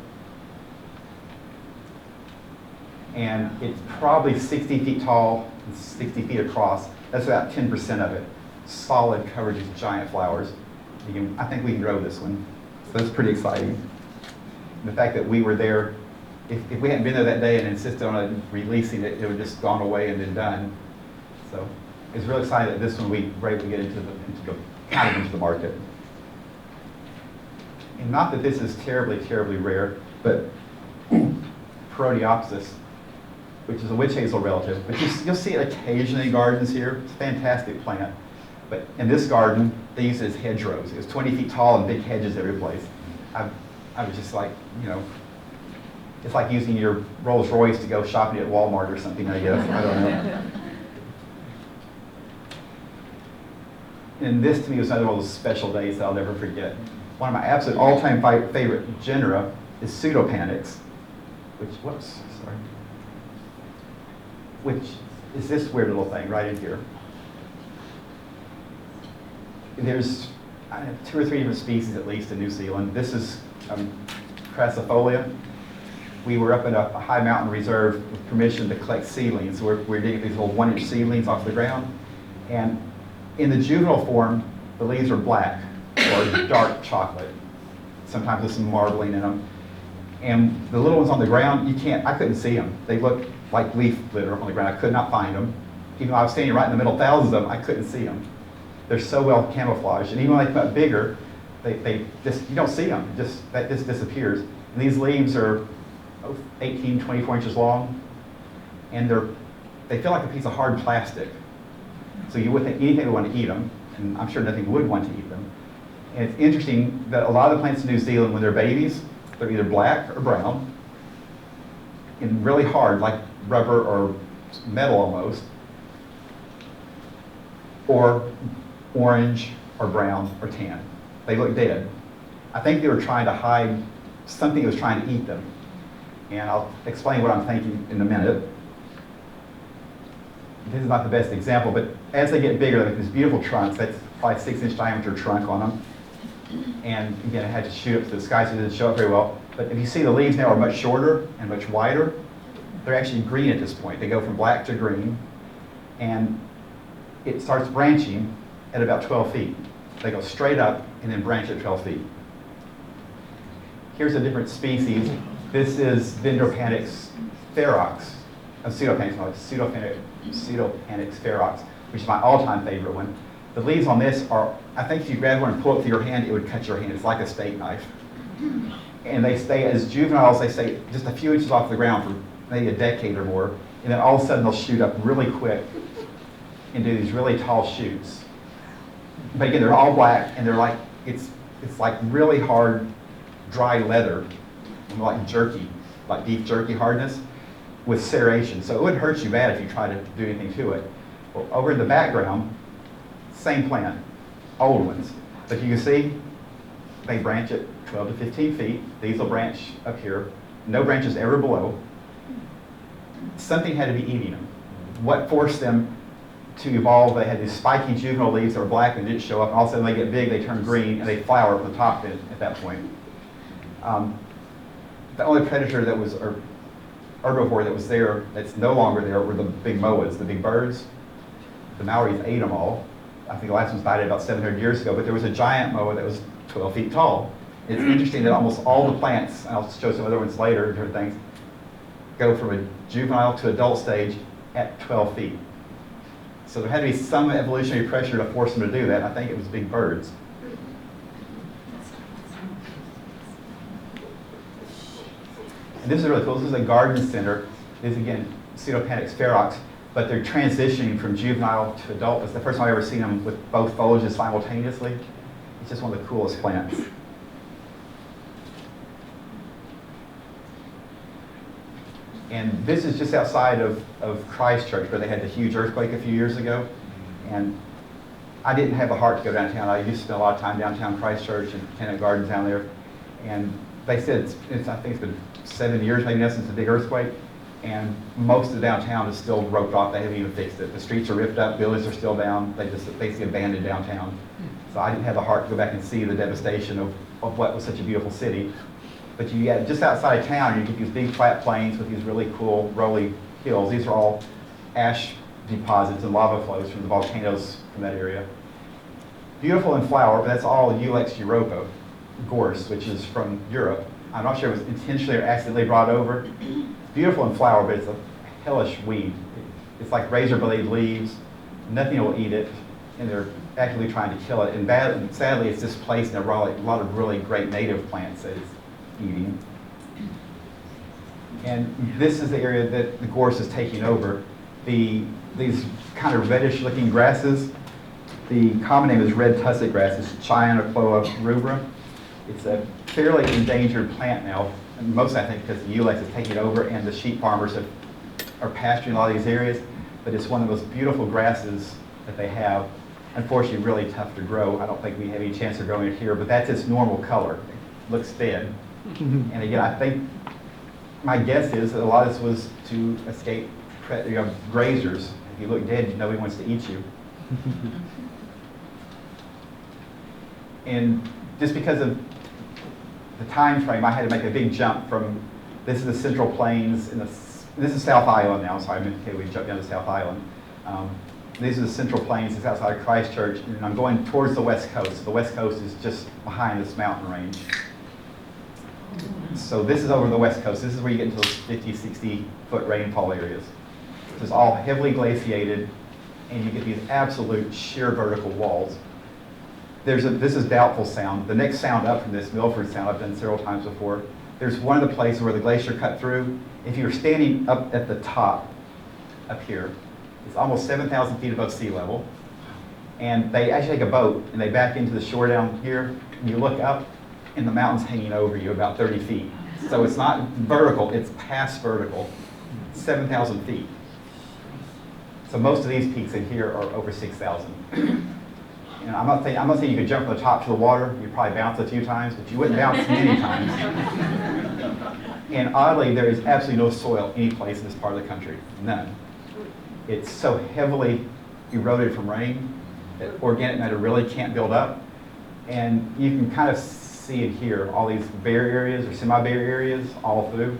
A: And it's probably 60 feet tall and 60 feet across. That's about 10% of it. Solid coverage of giant flowers. I think we can grow this one. So that's pretty exciting. And the fact that we were there, if we hadn't been there that day and insisted on it releasing it, it would have just gone away and been done. So it's really exciting that this one we were able to get into the market. And not that this is terribly, terribly rare, but Proteopsis, which is a witch hazel relative, but you'll see it occasionally in gardens here. It's a fantastic plant. But in this garden, they use it as hedgerows. It was 20 feet tall and big hedges every place. I was just like, it's like using your Rolls Royce to go shopping at Walmart or something, I guess. I don't know. And this to me was another one of those special days that I'll never forget. One of my absolute all-time favorite genera is Pseudopanax, which is this weird little thing right in here. There's 2 or 3 different species at least in New Zealand. This is Crassifolia. We were up in a high mountain reserve with permission to collect seedlings. So we're digging these little 1-inch seedlings off the ground. And in the juvenile form, the leaves are black or dark chocolate. Sometimes with some marbling in them. And the little ones on the ground, I couldn't see them. They look like leaf litter on the ground. I could not find them. Even though I was standing right in the middle, thousands of them, I couldn't see them. They're so well camouflaged. And even when they come up bigger, they just, you don't see them. That just disappears. And these leaves are 18, 24 inches long. And they feel like a piece of hard plastic. So you wouldn't think anything would want to eat them. And I'm sure nothing would want to eat them. And it's interesting that a lot of the plants in New Zealand, when they're babies, they're either black or brown. And really hard, like rubber or metal almost. Or orange or brown or tan. They look dead. I think they were trying to hide something was trying to eat them. And I'll explain what I'm thinking in a minute. This is not the best example, but as they get bigger, they make these beautiful trunks. That's probably 6-inch diameter trunk on them. And again, it had to shoot up to the sky, so it didn't show up very well. But if you see, the leaves now are much shorter and much wider. They're actually green at this point. They go from black to green. And it starts branching at about 12 feet. They go straight up and then branch at 12 feet. Here's a different species. This is Dendropanix ferox. Pseudopanix ferox, which is my all-time favorite one. The leaves on this are, I think if you grab one and pull it through your hand, it would cut your hand. It's like a steak knife. And they stay, as juveniles, they stay just a few inches off the ground for maybe a decade or more. And then all of a sudden they'll shoot up really quick and do these really tall shoots. But again, they're all black, and they're like, it's like really hard, dry leather, like jerky, like beef jerky hardness, with serration. So it wouldn't hurt you bad if you tried to do anything to it. Well, over in the background, same plant, old ones. But you can see they branch at 12 to 15 feet. These will branch up here. No branches ever below. Something had to be eating them. What forced them to evolve? They had these spiky juvenile leaves that were black and didn't show up. And all of a sudden they get big, they turn green, and they flower up the top at that point. The only predator that was, or herbivore that was there, that's no longer there, were the big moas, the big birds. The Maoris ate them all. I think the last one's died about 700 years ago, but there was a giant moa that was 12 feet tall. It's interesting that almost all the plants, and I'll show some other ones later, different things, go from a juvenile to adult stage at 12 feet. So there had to be some evolutionary pressure to force them to do that. I think it was big birds. And this is really cool. This is a garden center. This is, again, Pseudopanix ferox, but they're transitioning from juvenile to adult. It's the first time I've ever seen them with both foliages simultaneously. It's just one of the coolest plants. And this is just outside of Christchurch, where they had the huge earthquake a few years ago. And I didn't have the heart to go downtown. I used to spend a lot of time downtown Christchurch and Tenant Gardens down there. And they said, I think it's been 7 years maybe now since the big earthquake. And most of the downtown is still roped off. They haven't even fixed it. The streets are ripped up, buildings are still down. They just basically abandoned downtown. So I didn't have the heart to go back and see the devastation of what was such a beautiful city. But you get just outside of town, you get these big flat plains with these really cool rolling hills. These are all ash deposits and lava flows from the volcanoes from that area. Beautiful in flower, but that's all Eucalyptus europa, gorse, which is from Europe. I'm not sure if it was intentionally or accidentally brought over. Beautiful in flower, but it's a hellish weed. It's like razor blade leaves. Nothing will eat it, and they're actively trying to kill it. And sadly, it's displaced in a lot of really great native plants that it's eating. And this is the area that the gorse is taking over. These kind of reddish-looking grasses, the common name is red tussock grass. It's Cyanocloa rubra. It's a fairly endangered plant now, and mostly I think because the Eucalyptus is taking over and the sheep farmers are pasturing a lot of these areas. But it's one of the most beautiful grasses that they have. Unfortunately, really tough to grow. I don't think we have any chance of growing it here, but that's its normal color. It looks dead. And again, I think my guess is that a lot of this was to escape grazers. If you look dead, nobody wants to eat you. And just because of the time frame, I had to make a big jump from, this is the Central Plains, and this is South Island now, sorry, we jumped down to South Island. These are the Central Plains, it's outside of Christchurch, and I'm going towards the West Coast. The West Coast is just behind this mountain range. So this is over the West Coast. This is where you get into those 50, 60 foot rainfall areas. It's all heavily glaciated, and you get these absolute sheer vertical walls. This is Doubtful Sound. The next sound up from this, Milford Sound, I've done several times before. There's one of the places where the glacier cut through. If you're standing up at the top, up here, it's almost 7,000 feet above sea level. And they actually take a boat and they back into the shore down here, and you look up, and the mountain's hanging over you about 30 feet. So it's not vertical, it's past vertical, 7,000 feet. So most of these peaks in here are over 6,000. And I'm not saying you could jump from the top to the water. You'd probably bounce a few times, but you wouldn't bounce many times. And oddly, there is absolutely no soil any place in this part of the country. None. It's so heavily eroded from rain that organic matter really can't build up. And you can kind of see it here, all these bare areas or semi-bare areas all through.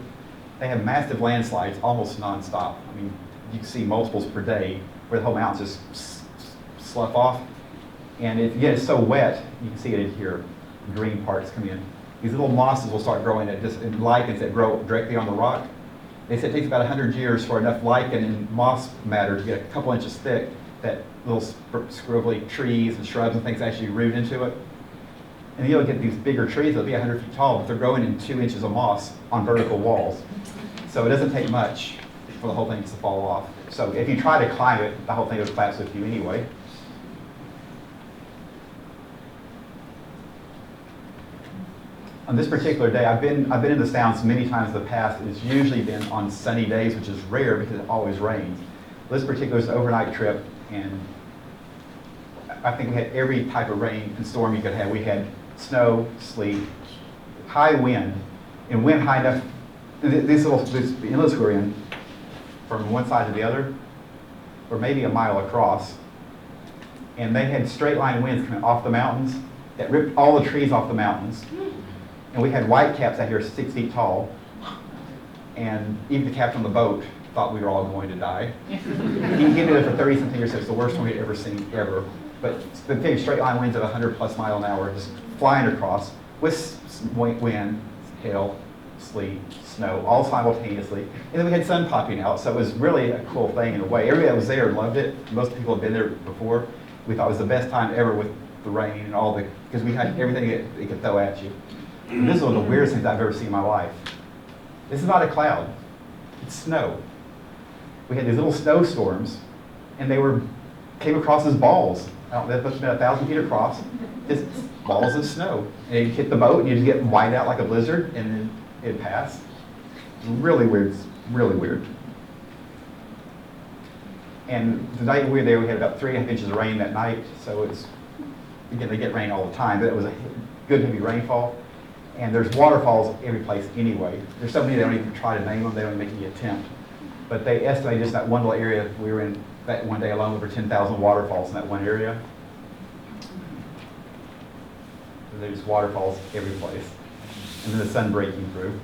A: They have massive landslides almost nonstop. I mean, you can see multiples per day where the whole mountains just slough off. And it gets so wet, you can see it in here, green parts come in. These little mosses will start growing in lichens that grow directly on the rock. They say it takes about 100 years for enough lichen and moss matter to get a couple inches thick that little scribbly trees and shrubs and things actually root into it. And you'll get these bigger trees that'll be 100 feet tall, but they're growing in 2 inches of moss on vertical walls. So it doesn't take much for the whole thing to fall off. So if you try to climb it, the whole thing will collapse with you anyway. On this particular day, I've been in the Sounds many times in the past. It's usually been on sunny days, which is rare because it always rains. This particular is an overnight trip, and I think we had every type of rain and storm you could have. We had snow, sleet, high wind, and wind high enough. This inlets we're in, from one side to the other, or maybe a mile across, and they had straight line winds coming off the mountains that ripped all the trees off the mountains. And we had white caps out here 6 feet tall, and even the captain on the boat thought we were all going to die. He'd been there for 30-something years, so it's the worst one we'd ever seen, ever. But the big straight line winds of 100+ miles an hour, just flying across, with wind, hail, sleet, snow, all simultaneously. And then we had sun popping out, so it was really a cool thing in a way. Everybody that was there loved it. Most people had been there before. We thought it was the best time ever with the rain and all the, because we had everything it could throw at you. And this is one of the weirdest things I've ever seen in my life. This is not a cloud, it's snow. We had these little snowstorms, and they came across as balls. That must have been 1,000 feet across, just balls of snow. And it hit the boat, and you just get white out like a blizzard, and then it passed. Really weird, really weird. And the night we were there, we had about 3.5 inches of rain that night, so it's, again, they get rain all the time, but it was a good heavy rainfall. And there's waterfalls every place anyway. There's so many they don't even try to name them, they don't even make any attempt. But they estimate just that one little area we were in that one day alone, over 10,000 waterfalls in that one area. So there's waterfalls every place. And then the sun breaking through.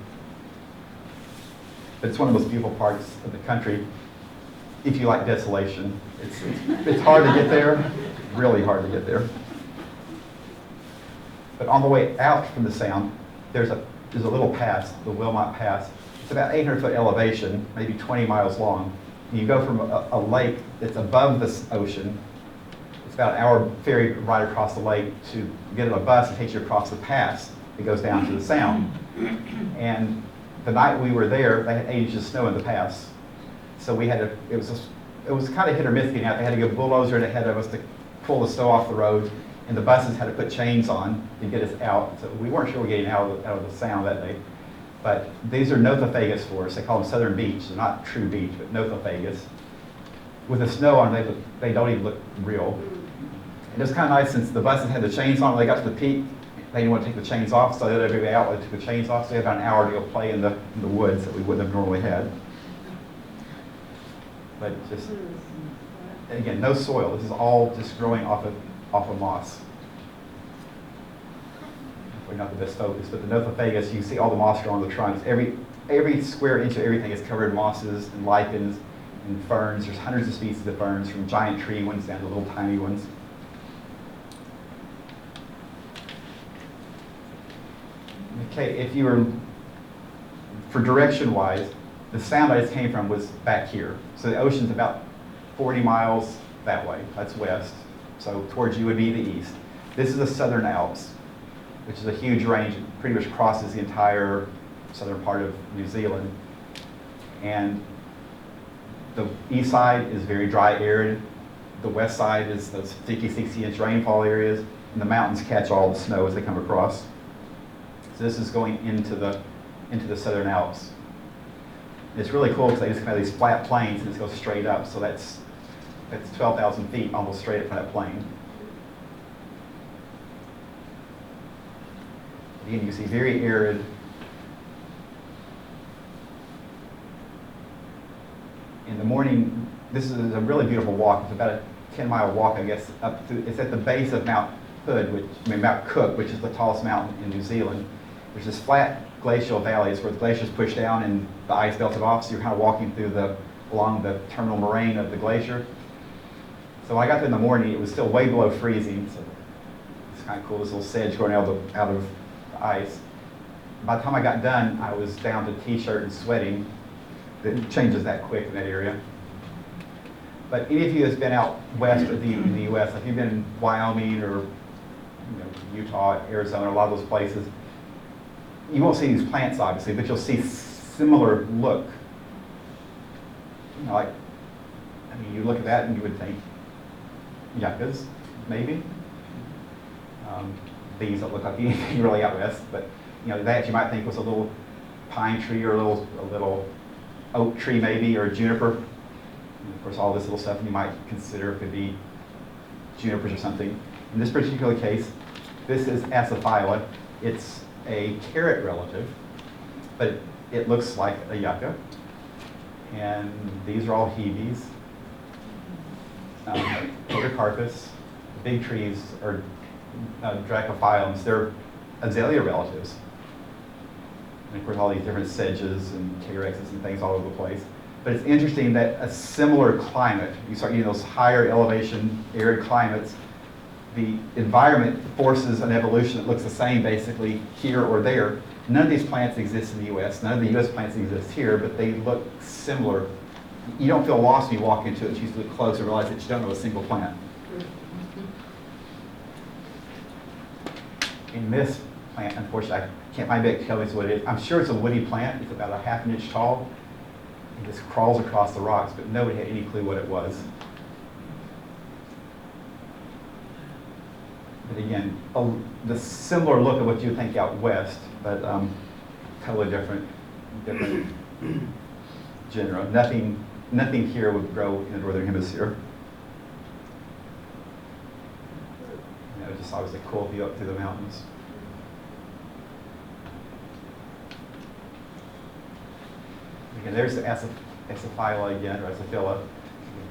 A: But it's one of the most beautiful parts of the country if you like desolation. It's hard to get there, really hard to get there. But on the way out from the Sound, there's a little pass, the Wilmot Pass. It's about 800-foot elevation, maybe 20 miles long. And you go from a lake that's above this ocean. It's about an hour ferry ride across the lake to get on a bus that takes you across the pass. It goes down to the Sound. And the night we were there, they had 8 inches of snow in the pass. So we had it was kind of hit or miss getting out. They had to go bulldozer ahead of us to pull the snow off the road. And the buses had to put chains on to get us out. So we weren't sure we were getting out of the Sound that day. But these are nothofagus forests. They call them Southern Beech. They're not true beech, but nothofagus. With the snow on them, they don't even look real. And it was kind of nice since the buses had the chains on. When they got to the peak, they didn't want to take the chains off, so they let everybody out. They took the chains off, so they had about an hour to go play in the woods that we wouldn't have normally had. But just, again, no soil. This is all just growing off of moss. Probably not the best focus, but the nothofagus, you can see all the moss growing on the trunks. Every square inch of everything is covered in mosses and lichens and ferns. There's hundreds of species of ferns, from giant tree ones down to little tiny ones. Okay, if you were, for direction-wise, the Sound I just came from was back here. So the ocean's about 40 miles that way. That's west. So towards you would be the east. This is the Southern Alps, which is a huge range. It pretty much crosses the entire southern part of New Zealand. And the east side is very dry, arid. The west side is those 50, 60-inch rainfall areas, and the mountains catch all the snow as they come across. So this is going into the Southern Alps. And it's really cool because they just have these flat plains and it goes straight up. So that's 12,000 feet almost straight up from that plain. Again, you see very arid. In the morning, this is a really beautiful walk. It's about a 10-mile walk, I guess, up to, it's at the base of Mount Hood, Mount Cook, which is the tallest mountain in New Zealand. There's this flat glacial valley. It's where the glaciers push down and the ice melted off, so you're kind of walking through along the terminal moraine of the glacier. So when I got there in the morning, it was still way below freezing, so it's kind of cool, this little sedge growing out of the ice. By the time I got done, I was down to t-shirt and sweating. It changes that quick in that area. But any of you that's been out west of in the U.S., if you've been in Wyoming or Utah, Arizona, a lot of those places, you won't see these plants obviously, but you'll see similar look. Like, I mean, you look at that and you would think yuccas, maybe. These don't look like anything really out west, but that you might think was a little pine tree or a little oak tree maybe, or a juniper. And of course, all this little stuff you might consider could be junipers or something. In this particular case, this is Asaphila. It's a carrot relative, but it looks like a yucca. And these are all Hebes. Podocarpus. The big trees are Dracophyllums. They're azalea relatives. And of course, all these different sedges and calyxes and things all over the place. But it's interesting that a similar climate, you start getting those higher elevation, arid climates, the environment forces an evolution that looks the same basically here or there. None of these plants exist in the U.S. None of the U.S. plants exist here, but they look similar. You don't feel lost when you walk into it. You look close and realize that you don't know a single plant. In this plant, unfortunately, I can't find it to tell me what it is. I'm sure it's a woody plant. It's about a ½ an inch tall. It just crawls across the rocks, but nobody had any clue what it was. But again, the similar look of what you would think out west, but totally different genera. Nothing here would grow in the northern hemisphere. Just always a cool view up through the mountains. Again, there's the Asaphila again, or Asaphila.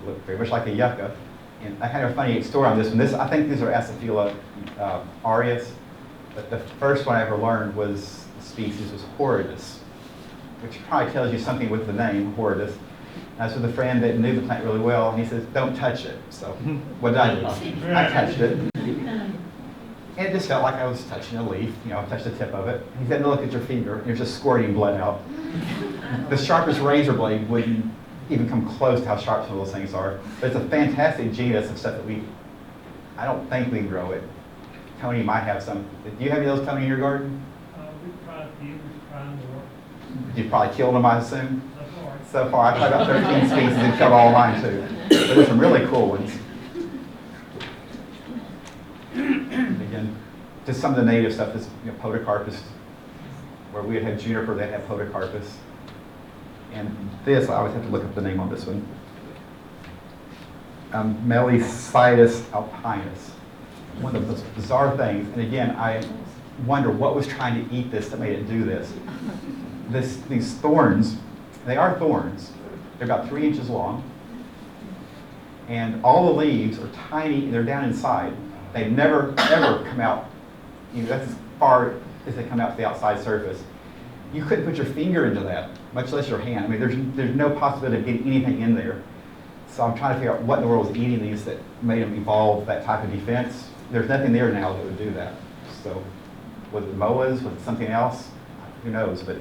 A: Look very much like a yucca. And I had a funny story on this one. I think these are Asaphila aureus, but the first one I ever learned was the species was horridus, which probably tells you something with the name horridus. And I was with a friend that knew the plant really well, and he says, "Don't touch it." So what did I do? I touched it. And it just felt like I was touching a leaf. I touched the tip of it. He said, "No, look at your finger." And you're just squirting blood out. The sharpest razor blade wouldn't even come close to how sharp some of those things are. But it's a fantastic genus of stuff that I don't think we grow it. Tony might have some. Do you have any of those, Tony, in your garden?
B: We've tried a few, we've tried more.
A: You've probably killed them, I assume?
B: So far.
A: So far, I've tried about 13 species and killed all mine too. But there's some really cool ones. Again, just some of the native stuff is Podocarpus, where we had juniper, they'd have Podocarpus. And this, I always have to look up the name on this one. Melicitus alpinus. One of those bizarre things. And again, I wonder what was trying to eat this that made it do this. These thorns, they are thorns. They're about 3 inches long. And all the leaves are tiny, and they're down inside. They never, ever come out. That's as far as they come out to the outside surface. You couldn't put your finger into that, much less your hand. I mean, there's no possibility of getting anything in there. So I'm trying to figure out what in the world was eating these that made them evolve that type of defense. There's nothing there now that would do that. So was it moas? Was it something else? Who knows? But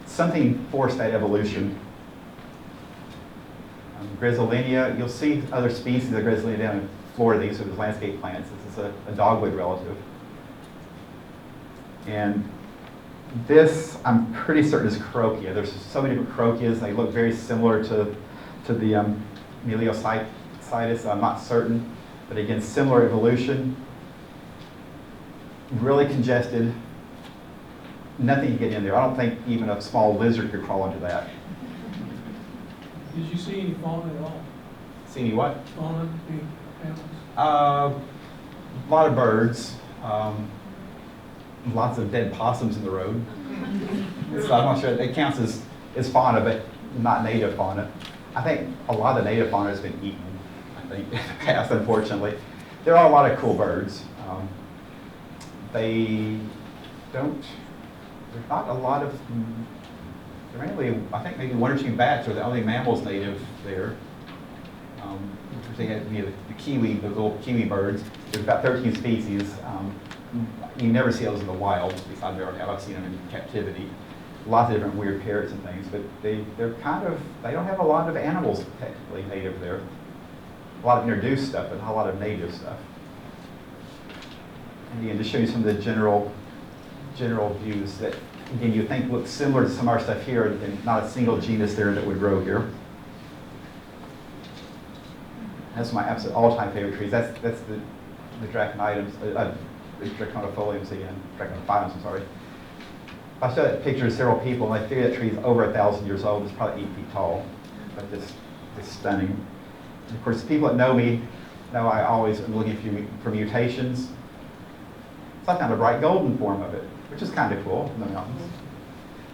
A: something forced that evolution. Grisolenia, you'll see other species of Grisolenia down in Florida. These are the landscape plants. This is a dogwood relative. And this, I'm pretty certain, is Crocia. There's so many different Crocias. They look very similar to the Meliocytis. I'm not certain. But again, similar evolution. Really congested. Nothing to get in there. I don't think even a small lizard could crawl into that.
B: Did you see any fauna at all?
A: See any what?
B: Fauna, animals?
A: A lot of birds. lots of dead possums in the road. So I'm not sure it counts as fauna, but not native fauna. I think a lot of the native fauna has been eaten, I think, in the past, unfortunately. There are a lot of cool birds. They don't, there's not a lot of, there are only, I think maybe 1 or 2 bats are the only mammals native there. They had the kiwi, the little kiwi birds. There's about 13 species. You never see those in the wild, at least I've seen them in captivity. Lots of different weird parrots and things, but they're kind of, they don't have a lot of animals technically native there. A lot of introduced stuff, but not a lot of native stuff. And again, to show you some of the general views that, again, you think look similar to some of our stuff here, and not a single genus there that would grow here. That's my absolute all-time favorite trees. That's the Draconidums, the Draconifoliums again, Draconophyllums, I'm sorry. I showed that picture to several people, and they figure that tree is over 1,000 years old. It's probably 8 feet tall, but just stunning. And of course, the people that know me know I always am looking for mutations. So I found a bright golden form of it, which is kind of cool in the mountains.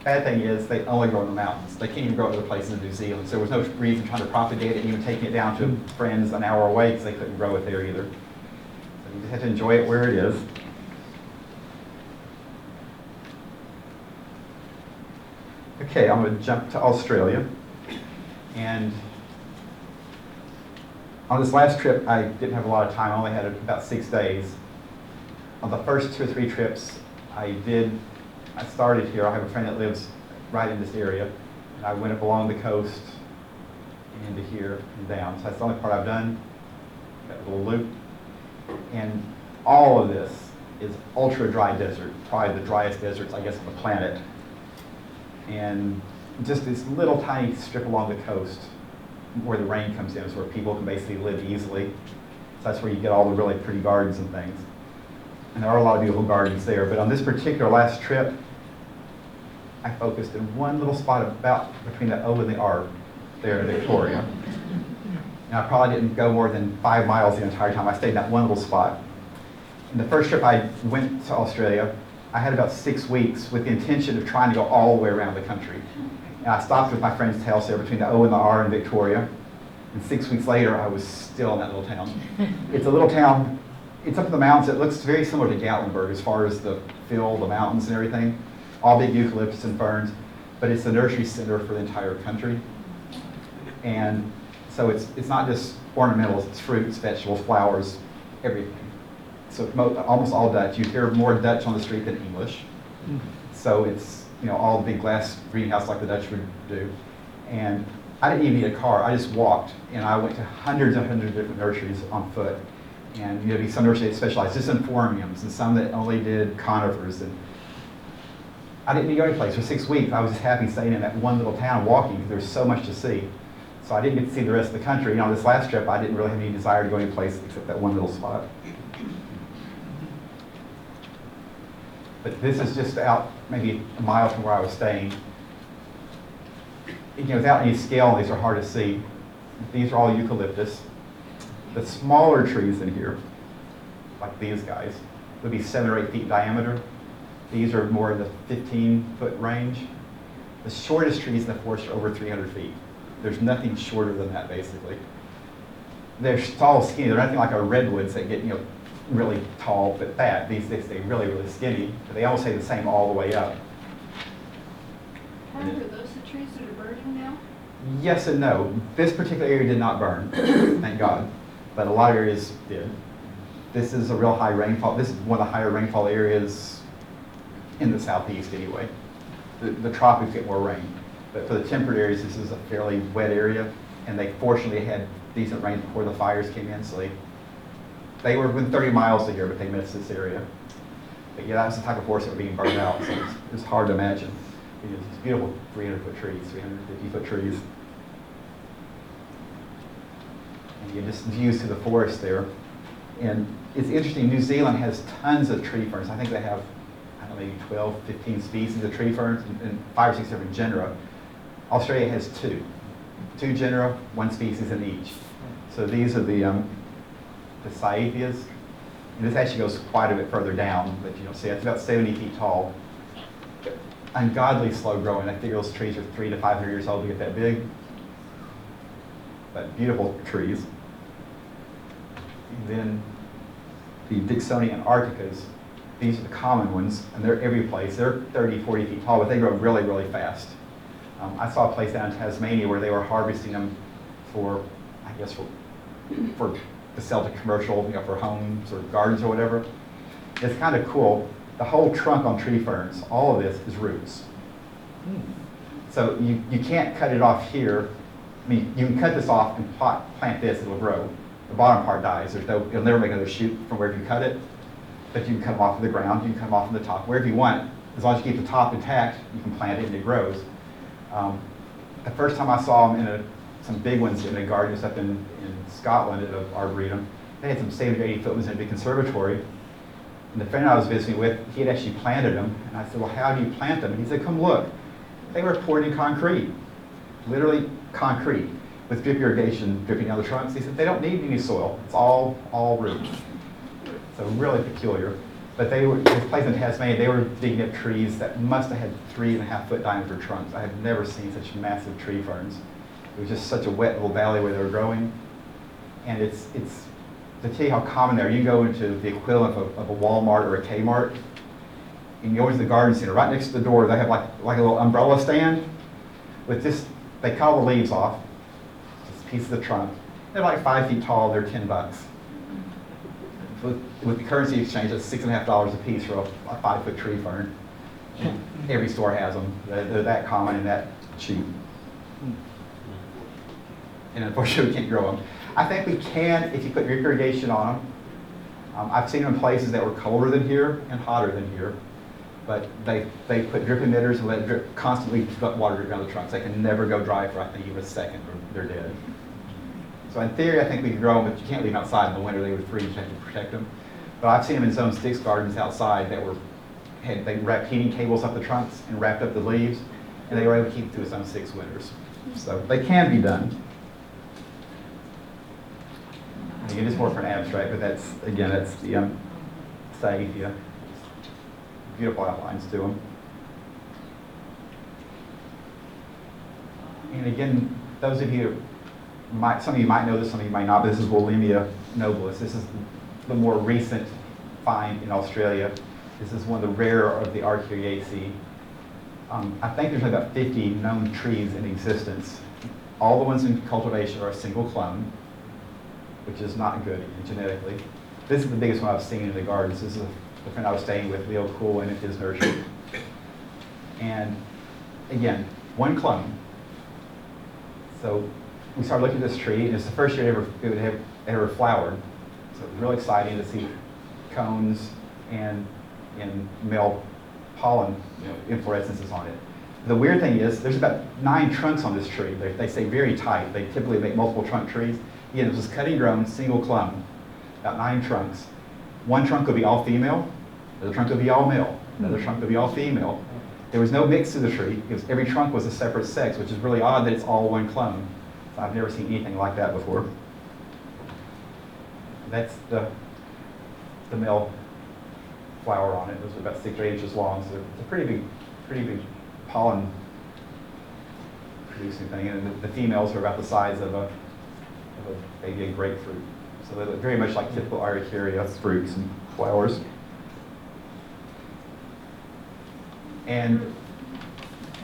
A: Bad thing is they only grow in the mountains. They can't even grow in other places in New Zealand. So there was no reason trying to propagate it and even taking it down to friends an hour away because they couldn't grow it there either. So you just have to enjoy it where it is. Okay, I'm going to jump to Australia. And on this last trip, I didn't have a lot of time. I only had about 6 days. On the first 2 or 3 trips, I started here. I have a friend that lives right in this area. And I went up along the coast into here and down. So that's the only part I've done. Got a little loop. And all of this is ultra dry desert, probably the driest deserts, I guess, on the planet. And just this little tiny strip along the coast where the rain comes in is where people can basically live easily. So that's where you get all the really pretty gardens and things. And there are a lot of beautiful gardens there. But on this particular last trip, I focused in one little spot about between the O and the R there in Victoria. And I probably didn't go more than 5 miles the entire time. I stayed in that one little spot. In the first trip I went to Australia, I had about 6 weeks with the intention of trying to go all the way around the country. And I stopped with my friend's house there between the O and the R in Victoria. And 6 weeks later, I was still in that little town. It's a little town, it's up in the mountains. It looks very similar to Gatlinburg as far as the fill, the mountains and everything. All big eucalyptus and ferns, but it's the nursery center for the entire country. And so it's not just ornamentals, it's fruits, vegetables, flowers, everything. So almost all Dutch. You hear more Dutch on the street than English. So it's, all the big glass greenhouse like the Dutch would do. And I didn't even need a car. I just walked, and I went to hundreds and hundreds of different nurseries on foot. And there'd be some nurseries that specialized just in phormiums, and some that only did conifers. And I didn't need to go any place for 6 weeks. I was just happy staying in that one little town walking because there was so much to see. So I didn't get to see the rest of the country. On this last trip, I didn't really have any desire to go any place except that one little spot. But this is just out maybe a mile from where I was staying. Without any scale, these are hard to see. These are all eucalyptus. The smaller trees in here, like these guys, would be 7 or 8 feet diameter. These are more in the 15-foot range. The shortest trees in the forest are over 300 feet. There's nothing shorter than that, basically. They're tall, skinny. They're nothing like our redwoods that get, really tall but fat. These stay really, really skinny. But they all stay the same all the way up.
C: Are those the trees that are burning now?
A: Yes and no. This particular area did not burn, thank God. But a lot of areas did. This is a real high rainfall. This is one of the higher rainfall areas in the southeast anyway. The tropics get more rain. But for the temperate areas, this is a fairly wet area. And they fortunately had decent rain before the fires came in. So they were within 30 miles of here, but they missed this area. But yeah, that was the type of forest that were being burned out. So it's hard to imagine. It's beautiful 300-foot trees, 350-foot trees. And you just views to the forest there. And it's interesting, New Zealand has tons of tree ferns. I think they have, maybe 12, 15 species of tree ferns and 5 or 6 different genera. Australia has 2 genera, 1 species in each. So these are the Cyatheas. And this actually goes quite a bit further down, but you don't see it. It's about 70 feet tall. Ungodly slow growing. I think those trees are 300 to 500 years old to get that big. But beautiful trees. And then the Dixonia antarcticas. These are the common ones, and they're every place. They're 30, 40 feet tall, but they grow really, really fast. I saw a place down in Tasmania where they were harvesting them for, I guess, for to sell to commercial, you know, for homes or gardens or whatever. It's kind of cool. The whole trunk on tree ferns, all of this is roots. So you can't cut it off here. I mean, you can cut this off and plant this, it'll grow. The bottom part dies. It'll never make another shoot from wherever you cut it. But you can cut them off of the ground, you can cut them off from the top, wherever you want. As long as you keep the top intact, you can plant it and it grows. The first time I saw them in some big ones in a garden just up in Scotland at an arboretum, they had some 70 or 80 foot ones in a big conservatory. And the friend I was visiting with, he had actually planted them. And I said, well, how do you plant them? And he said, come look. They were poured in concrete, literally concrete, with drip irrigation dripping down the trunks. He said, they don't need any soil. It's all roots. So really peculiar. But this place in Tasmania, they were digging up trees that must have had 3.5 foot diameter trunks. I have never seen such massive tree ferns. It was just such a wet little valley where they were growing. And it's to tell you how common they are, you go into the equivalent of a Walmart or a Kmart, and you go into the garden center. Right next to the door, they have like a little umbrella stand with this, they cut all the leaves off, this piece of the trunk. They're like 5 feet tall, they're $10. With the currency exchange, that's $6.50 a piece for a 5 foot tree fern. Every store has them. They're that common and that cheap. And unfortunately, we can't grow them. I think we can if you put drip irrigation on them. I've seen them in places that were colder than here and hotter than here. But they put drip emitters and let it drip constantly water drip down the trunks. They can never go dry for, I think, even a second, or they're dead. So in theory, I think we can grow them, but you can't leave them outside in the winter. They would freeze. You have to protect them. But I've seen them in zone 6 gardens outside that they wrapped heating cables up the trunks and wrapped up the leaves, and they were able to keep through zone 6 winters. So they can be done. And again, it's more for an abstract, but that's the Saithia. Beautiful outlines to them. And again, those of you, some of you might know this, some of you might not, but this is Lobelia nobilis. This is the more recent find in Australia. This is one of the rarer of the Archaeaceae. I think there's about 50 known trees in existence. All the ones in cultivation are a single clone, which is not good genetically. This is the biggest one I've seen in the gardens. This is the friend I was staying with, Leo Coolin, at his nursery. And again, one clone. So we started looking at this tree, and it's the first year it would have ever flowered. So it was really exciting to see cones and male pollen inflorescences on it. The weird thing is, there's about 9 trunks on this tree. They stay very tight. They typically make multiple trunk trees. Again, this was cutting grown, single clone, about 9 trunks. One trunk would be all female, another trunk would be all male, another trunk would be all female. There was no mix to the tree because every trunk was a separate sex, which is really odd that it's all one clone. So I've never seen anything like that before. That's the male flower on it. Those are about 6 or 8 inches long, so it's a pretty big pollen producing thing. And the females are about the size of maybe a grapefruit. So they look very much like typical Araucaria fruits and flowers. And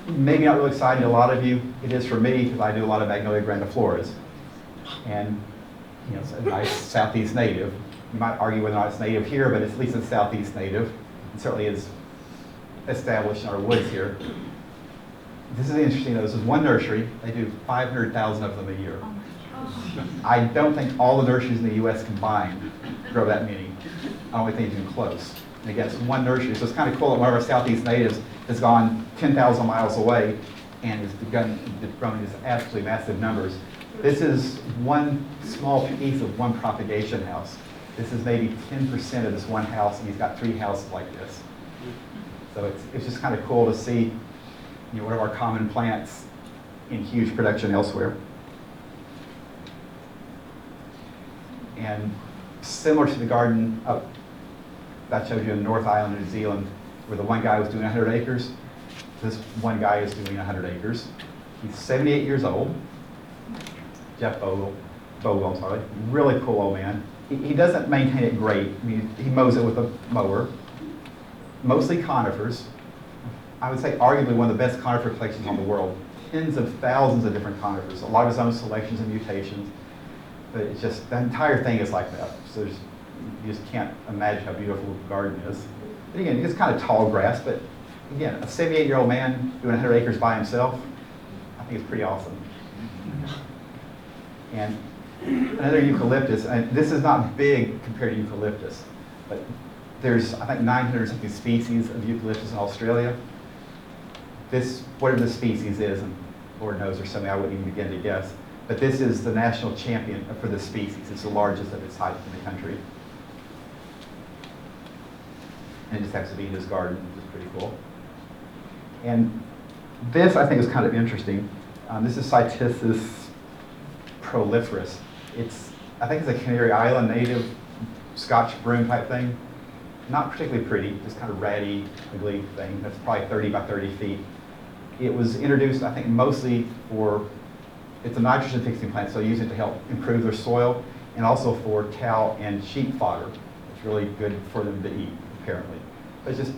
A: maybe not really exciting to a lot of you. It is for me because I do a lot of Magnolia Grandifloras. And it's a nice southeast native. You might argue whether or not it's native here, but it's at least a southeast native. It certainly is established in our woods here. This is interesting though. This is one nursery. They do 500,000 of them a year. I don't think all the nurseries in the U.S. combined grow that many. I don't think even close. And again, it's one nursery, so it's kind of cool that one of our southeast natives has gone 10,000 miles away and has begun growing these absolutely massive numbers. This is one small piece of one propagation house. This is maybe 10% of this one house, and he's got 3 houses like this. So it's just kind of cool to see one of our common plants in huge production elsewhere. And similar to the garden up I showed you in North Island, New Zealand, where the one guy was doing 100 acres. This one guy is doing 100 acres. He's 78 years old. Jeff Bogle, I'm sorry. Really cool old man. He doesn't maintain it great. I mean, he mows it with a mower. Mostly conifers. I would say arguably one of the best conifer collections in the world. Tens of thousands of different conifers. A lot of his own selections and mutations. But it's just, the entire thing is like that. So you just can't imagine how beautiful the garden is. But again, it's kind of tall grass, but again, a 78-year-old man doing 100 acres by himself, I think it's pretty awesome. And another eucalyptus, and this is not big compared to eucalyptus, but there's, I think, 900 something species of eucalyptus in Australia. This, whatever the species is, and Lord knows there's something I wouldn't even begin to guess, but this is the national champion for the species. It's the largest of its type in the country. And it just happens to be in his garden, which is pretty cool. And this, I think, is kind of interesting. This is Cytisus proliferus. I think it's a Canary Island native Scotch broom type thing. Not particularly pretty, just kind of ratty, ugly thing. That's probably 30 by 30 feet. It was introduced, I think, mostly for, it's a nitrogen fixing plant, so they use it to help improve their soil, and also for cow and sheep fodder. It's really good for them to eat, apparently. But it's just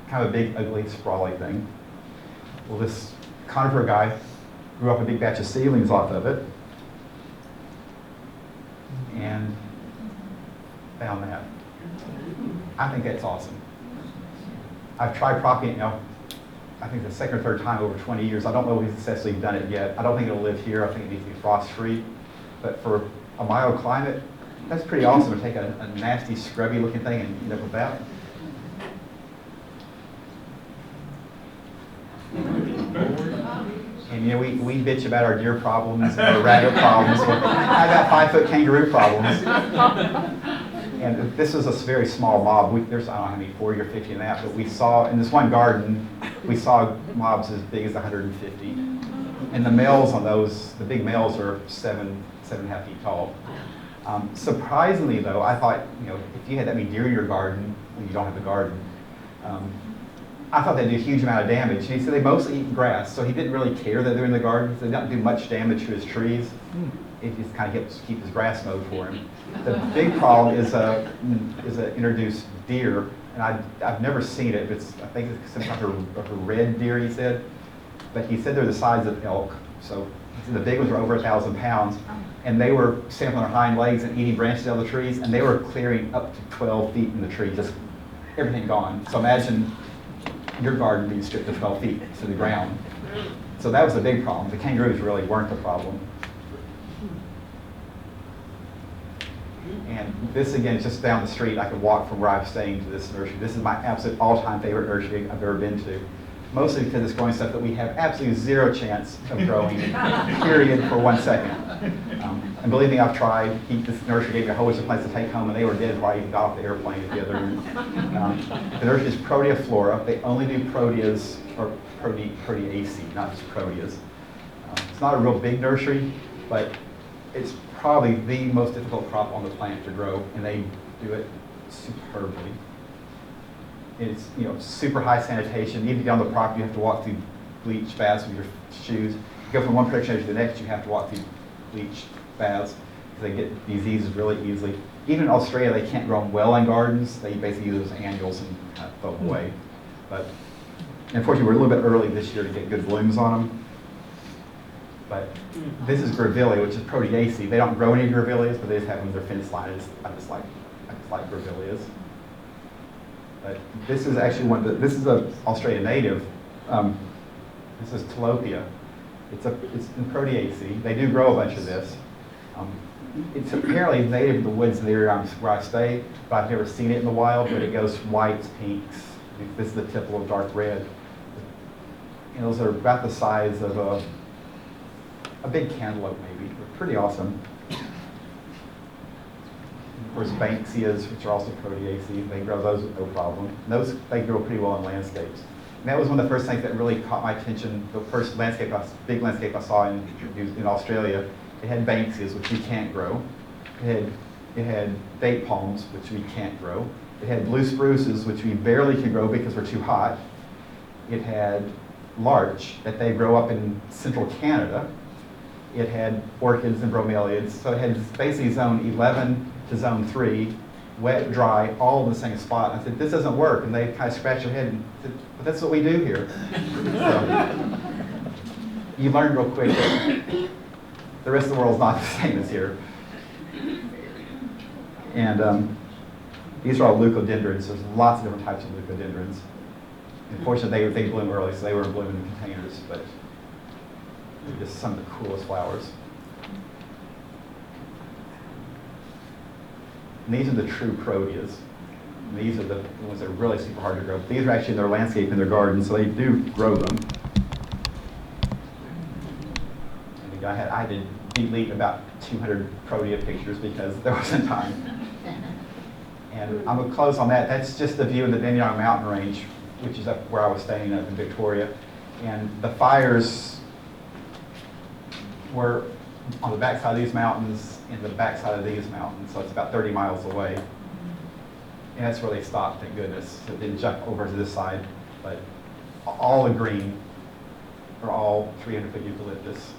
A: kind of a big, ugly, sprawly thing. Well, this conifer guy grew up a big batch of seedlings off of it, and found that. I think that's awesome. I've tried propagating it now, I think the second or third time over 20 years. I don't know if he's successfully done it yet. I don't think it'll live here. I think it needs to be frost-free. But for a mild climate, that's pretty awesome to take a nasty, scrubby looking thing and end up with that. And you know, we bitch about our deer problems and our rabbit problems. I got 5-foot kangaroo problems. And this is a very small mob. There's, I don't know how many, 40 or 50 in that, but we saw, in this one garden, we saw mobs as big as 150. And the males on those, the big males are 7.5 feet tall. Surprisingly though, I thought, you know, if you had that many deer in your garden, when you don't have a garden, I thought they'd do a huge amount of damage. And he said they mostly eat grass, so he didn't really care that they're in the garden. So they don't do much damage to his trees. It just kind of helps keep his grass mowed for him. The big problem is a introduced deer, and I've never seen it. I think it's some kind of a red deer, he said. But he said they're the size of elk. So the big ones were over 1,000 pounds, and they were standing on their hind legs and eating branches out of the trees, and they were clearing up to 12 feet in the tree, just everything gone. So imagine your garden being stripped to 12 feet to the ground. So that was a big problem. The kangaroos really weren't the problem. And this, again, is just down the street. I could walk from where I'm staying to this nursery. This is my absolute all-time favorite nursery I've ever been to. Mostly because it's growing stuff that we have absolutely zero chance of growing, period, for 1 second. And believe me, I've tried. This nursery gave me a whole bunch of plants to take home, and they were dead before I even got off the airplane together. The nursery is Proteaflora. They only do proteas, or proteaceae, not just proteas. It's not a real big nursery, but it's probably the most difficult crop on the planet to grow, and they do it superbly. It's, you know, super high sanitation. Even down the property, you have to walk through bleach baths with your shoes. You go from one protection area to the next, you have to walk through bleach baths because they get diseases really easily. Even in Australia, they can't grow them well in gardens. They basically use those annuals and kind of throw them away. But unfortunately, we're a little bit early this year to get good blooms on them. But this is Grevillea, which is Proteaceae. They don't grow any Grevilleas, but they just have them in their fence line. I just like Grevilleas. But this is actually this is an Australian native. This is Tilapia. It's in Proteaceae. They do grow a bunch of this. It's apparently native to the woods in the area where I stay, but I've never seen it in the wild. But it goes whites, pinks. This is the typical dark red. And those are about the size of a big cantaloupe, maybe. They're pretty awesome. Of course, Banksias, which are also Proteaceae, they grow those with no problem. And those, they grow pretty well in landscapes. And that was one of the first things that really caught my attention. The first big landscape I saw in Australia, it had Banksias, which we can't grow. It had date palms, which we can't grow. It had blue spruces, which we barely can grow because we're too hot. It had larch that they grow up in central Canada. It had orchids and bromeliads. So it had basically zone 11 to zone 3, wet, dry, all in the same spot. And I said, this doesn't work. And they kind of scratched their head and said, but that's what we do here. So, you learn real quick that the rest of the world's not the same as here. And these are all leucodendrons. There's lots of different types of leucodendrons. Unfortunately, they bloom early, so they were blooming in containers, but they're just some of the coolest flowers. And these are the true proteas. And these are the ones that are really super hard to grow. These are actually in their landscape in their garden, so they do grow them. And I had to delete about 200 protea pictures because there wasn't time. And I'm going to close on that. That's just the view of the Begonia mountain range, which is up where I was staying up in Victoria. And the fires were on the backside of these mountains and the backside of these mountains, so it's about 30 miles away. And that's where they stopped, thank goodness. So it didn't jump over to this side, but all the green are all 300-foot eucalyptus.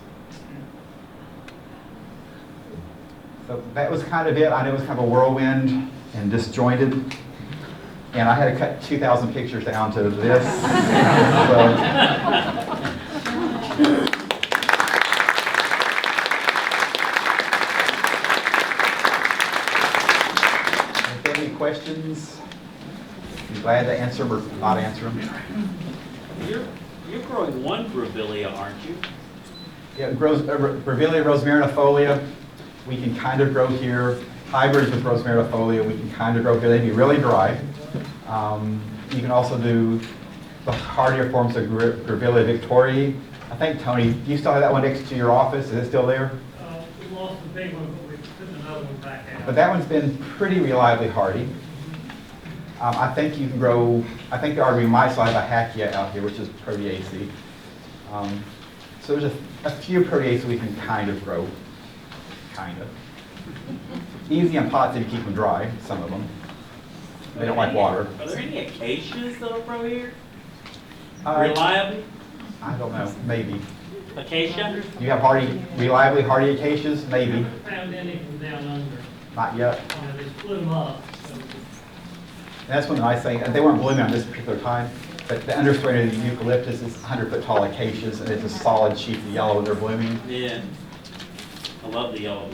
A: So that was kind of it. I know it was kind of a whirlwind and disjointed. And I had to cut 2,000 pictures down to this. If you have any questions, I'm glad to answer them or not answer them.
D: You're growing one Lobelia, aren't you?
A: Yeah, it grows Lobelia rosemarinifolia. We can kind of grow here. Hybrids with rosemarinifolia, we can kind of grow here. They'd be really dry. You can also do the hardier forms of Lobelia victoriae. I think, Tony, do you still have that one next to your office? Is it still there?
B: We lost the big one, but we put another one back out.
A: But that one's been pretty reliably hardy. I think you can grow, I think there are, we might still have a Hackia out here, which is proteaceae. So there's a few proteaceae we can kind of grow, kind of. Easy in pots if you keep them dry, some of them. They don't like water.
D: Are there any acacias that'll grow here?
A: Reliably?
D: Reliably?
A: I don't know, maybe.
D: Acacia?
A: Do you have reliably hardy acacias? Maybe.
B: Haven't found any from down under.
A: Not yet.
B: They split them up. So.
A: And that's one nice thing. They weren't blooming on this particular time, but the understory of the eucalyptus is 100-foot tall acacias, and it's a solid sheaf of yellow when they're blooming.
D: Yeah. I love the yellow.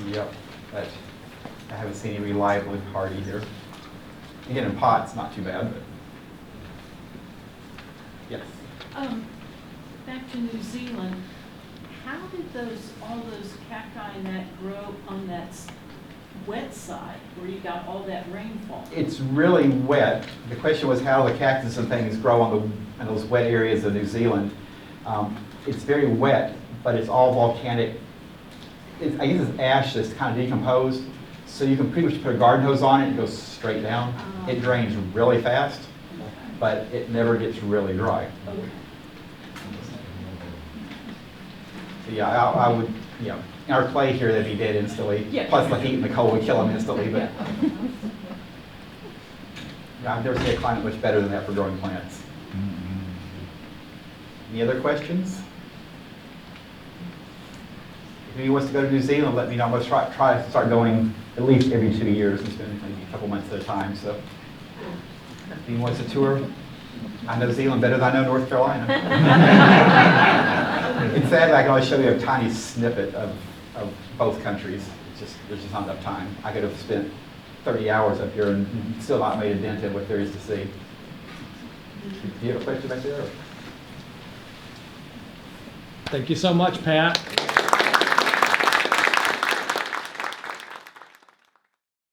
A: Yep. But I haven't seen any reliably hardy here. Again, in pots, not too bad, but yes.
E: Back to New Zealand, how did all those cacti and that grow on that wet side where you got all that rainfall?
A: It's really wet. The question was how the cactus and things grow in those wet areas of New Zealand. It's very wet, but it's all volcanic. I guess it's ash that's kind of decomposed. So you can pretty much put a garden hose on it and it goes straight down. It drains really fast, but it never gets really dry.
E: Okay.
A: So yeah, I would, in our clay here, they'd be dead instantly.
E: Yeah.
A: Plus the heat and the cold would kill them instantly. But yeah, I've never seen a climate much better than that for growing plants. Any other questions? If anyone wants to go to New Zealand, let me know. I'm going to try to start going at least every 2 years and spend maybe a couple months at a time. So if anyone wants a tour, I know New Zealand better than I know North Carolina. And sadly, I can only show you a tiny snippet of both countries. There's just not enough time. I could have spent 30 hours up here and still not made a dent in what there is to see. Do you have a question back there?
F: Thank you so much, Pat.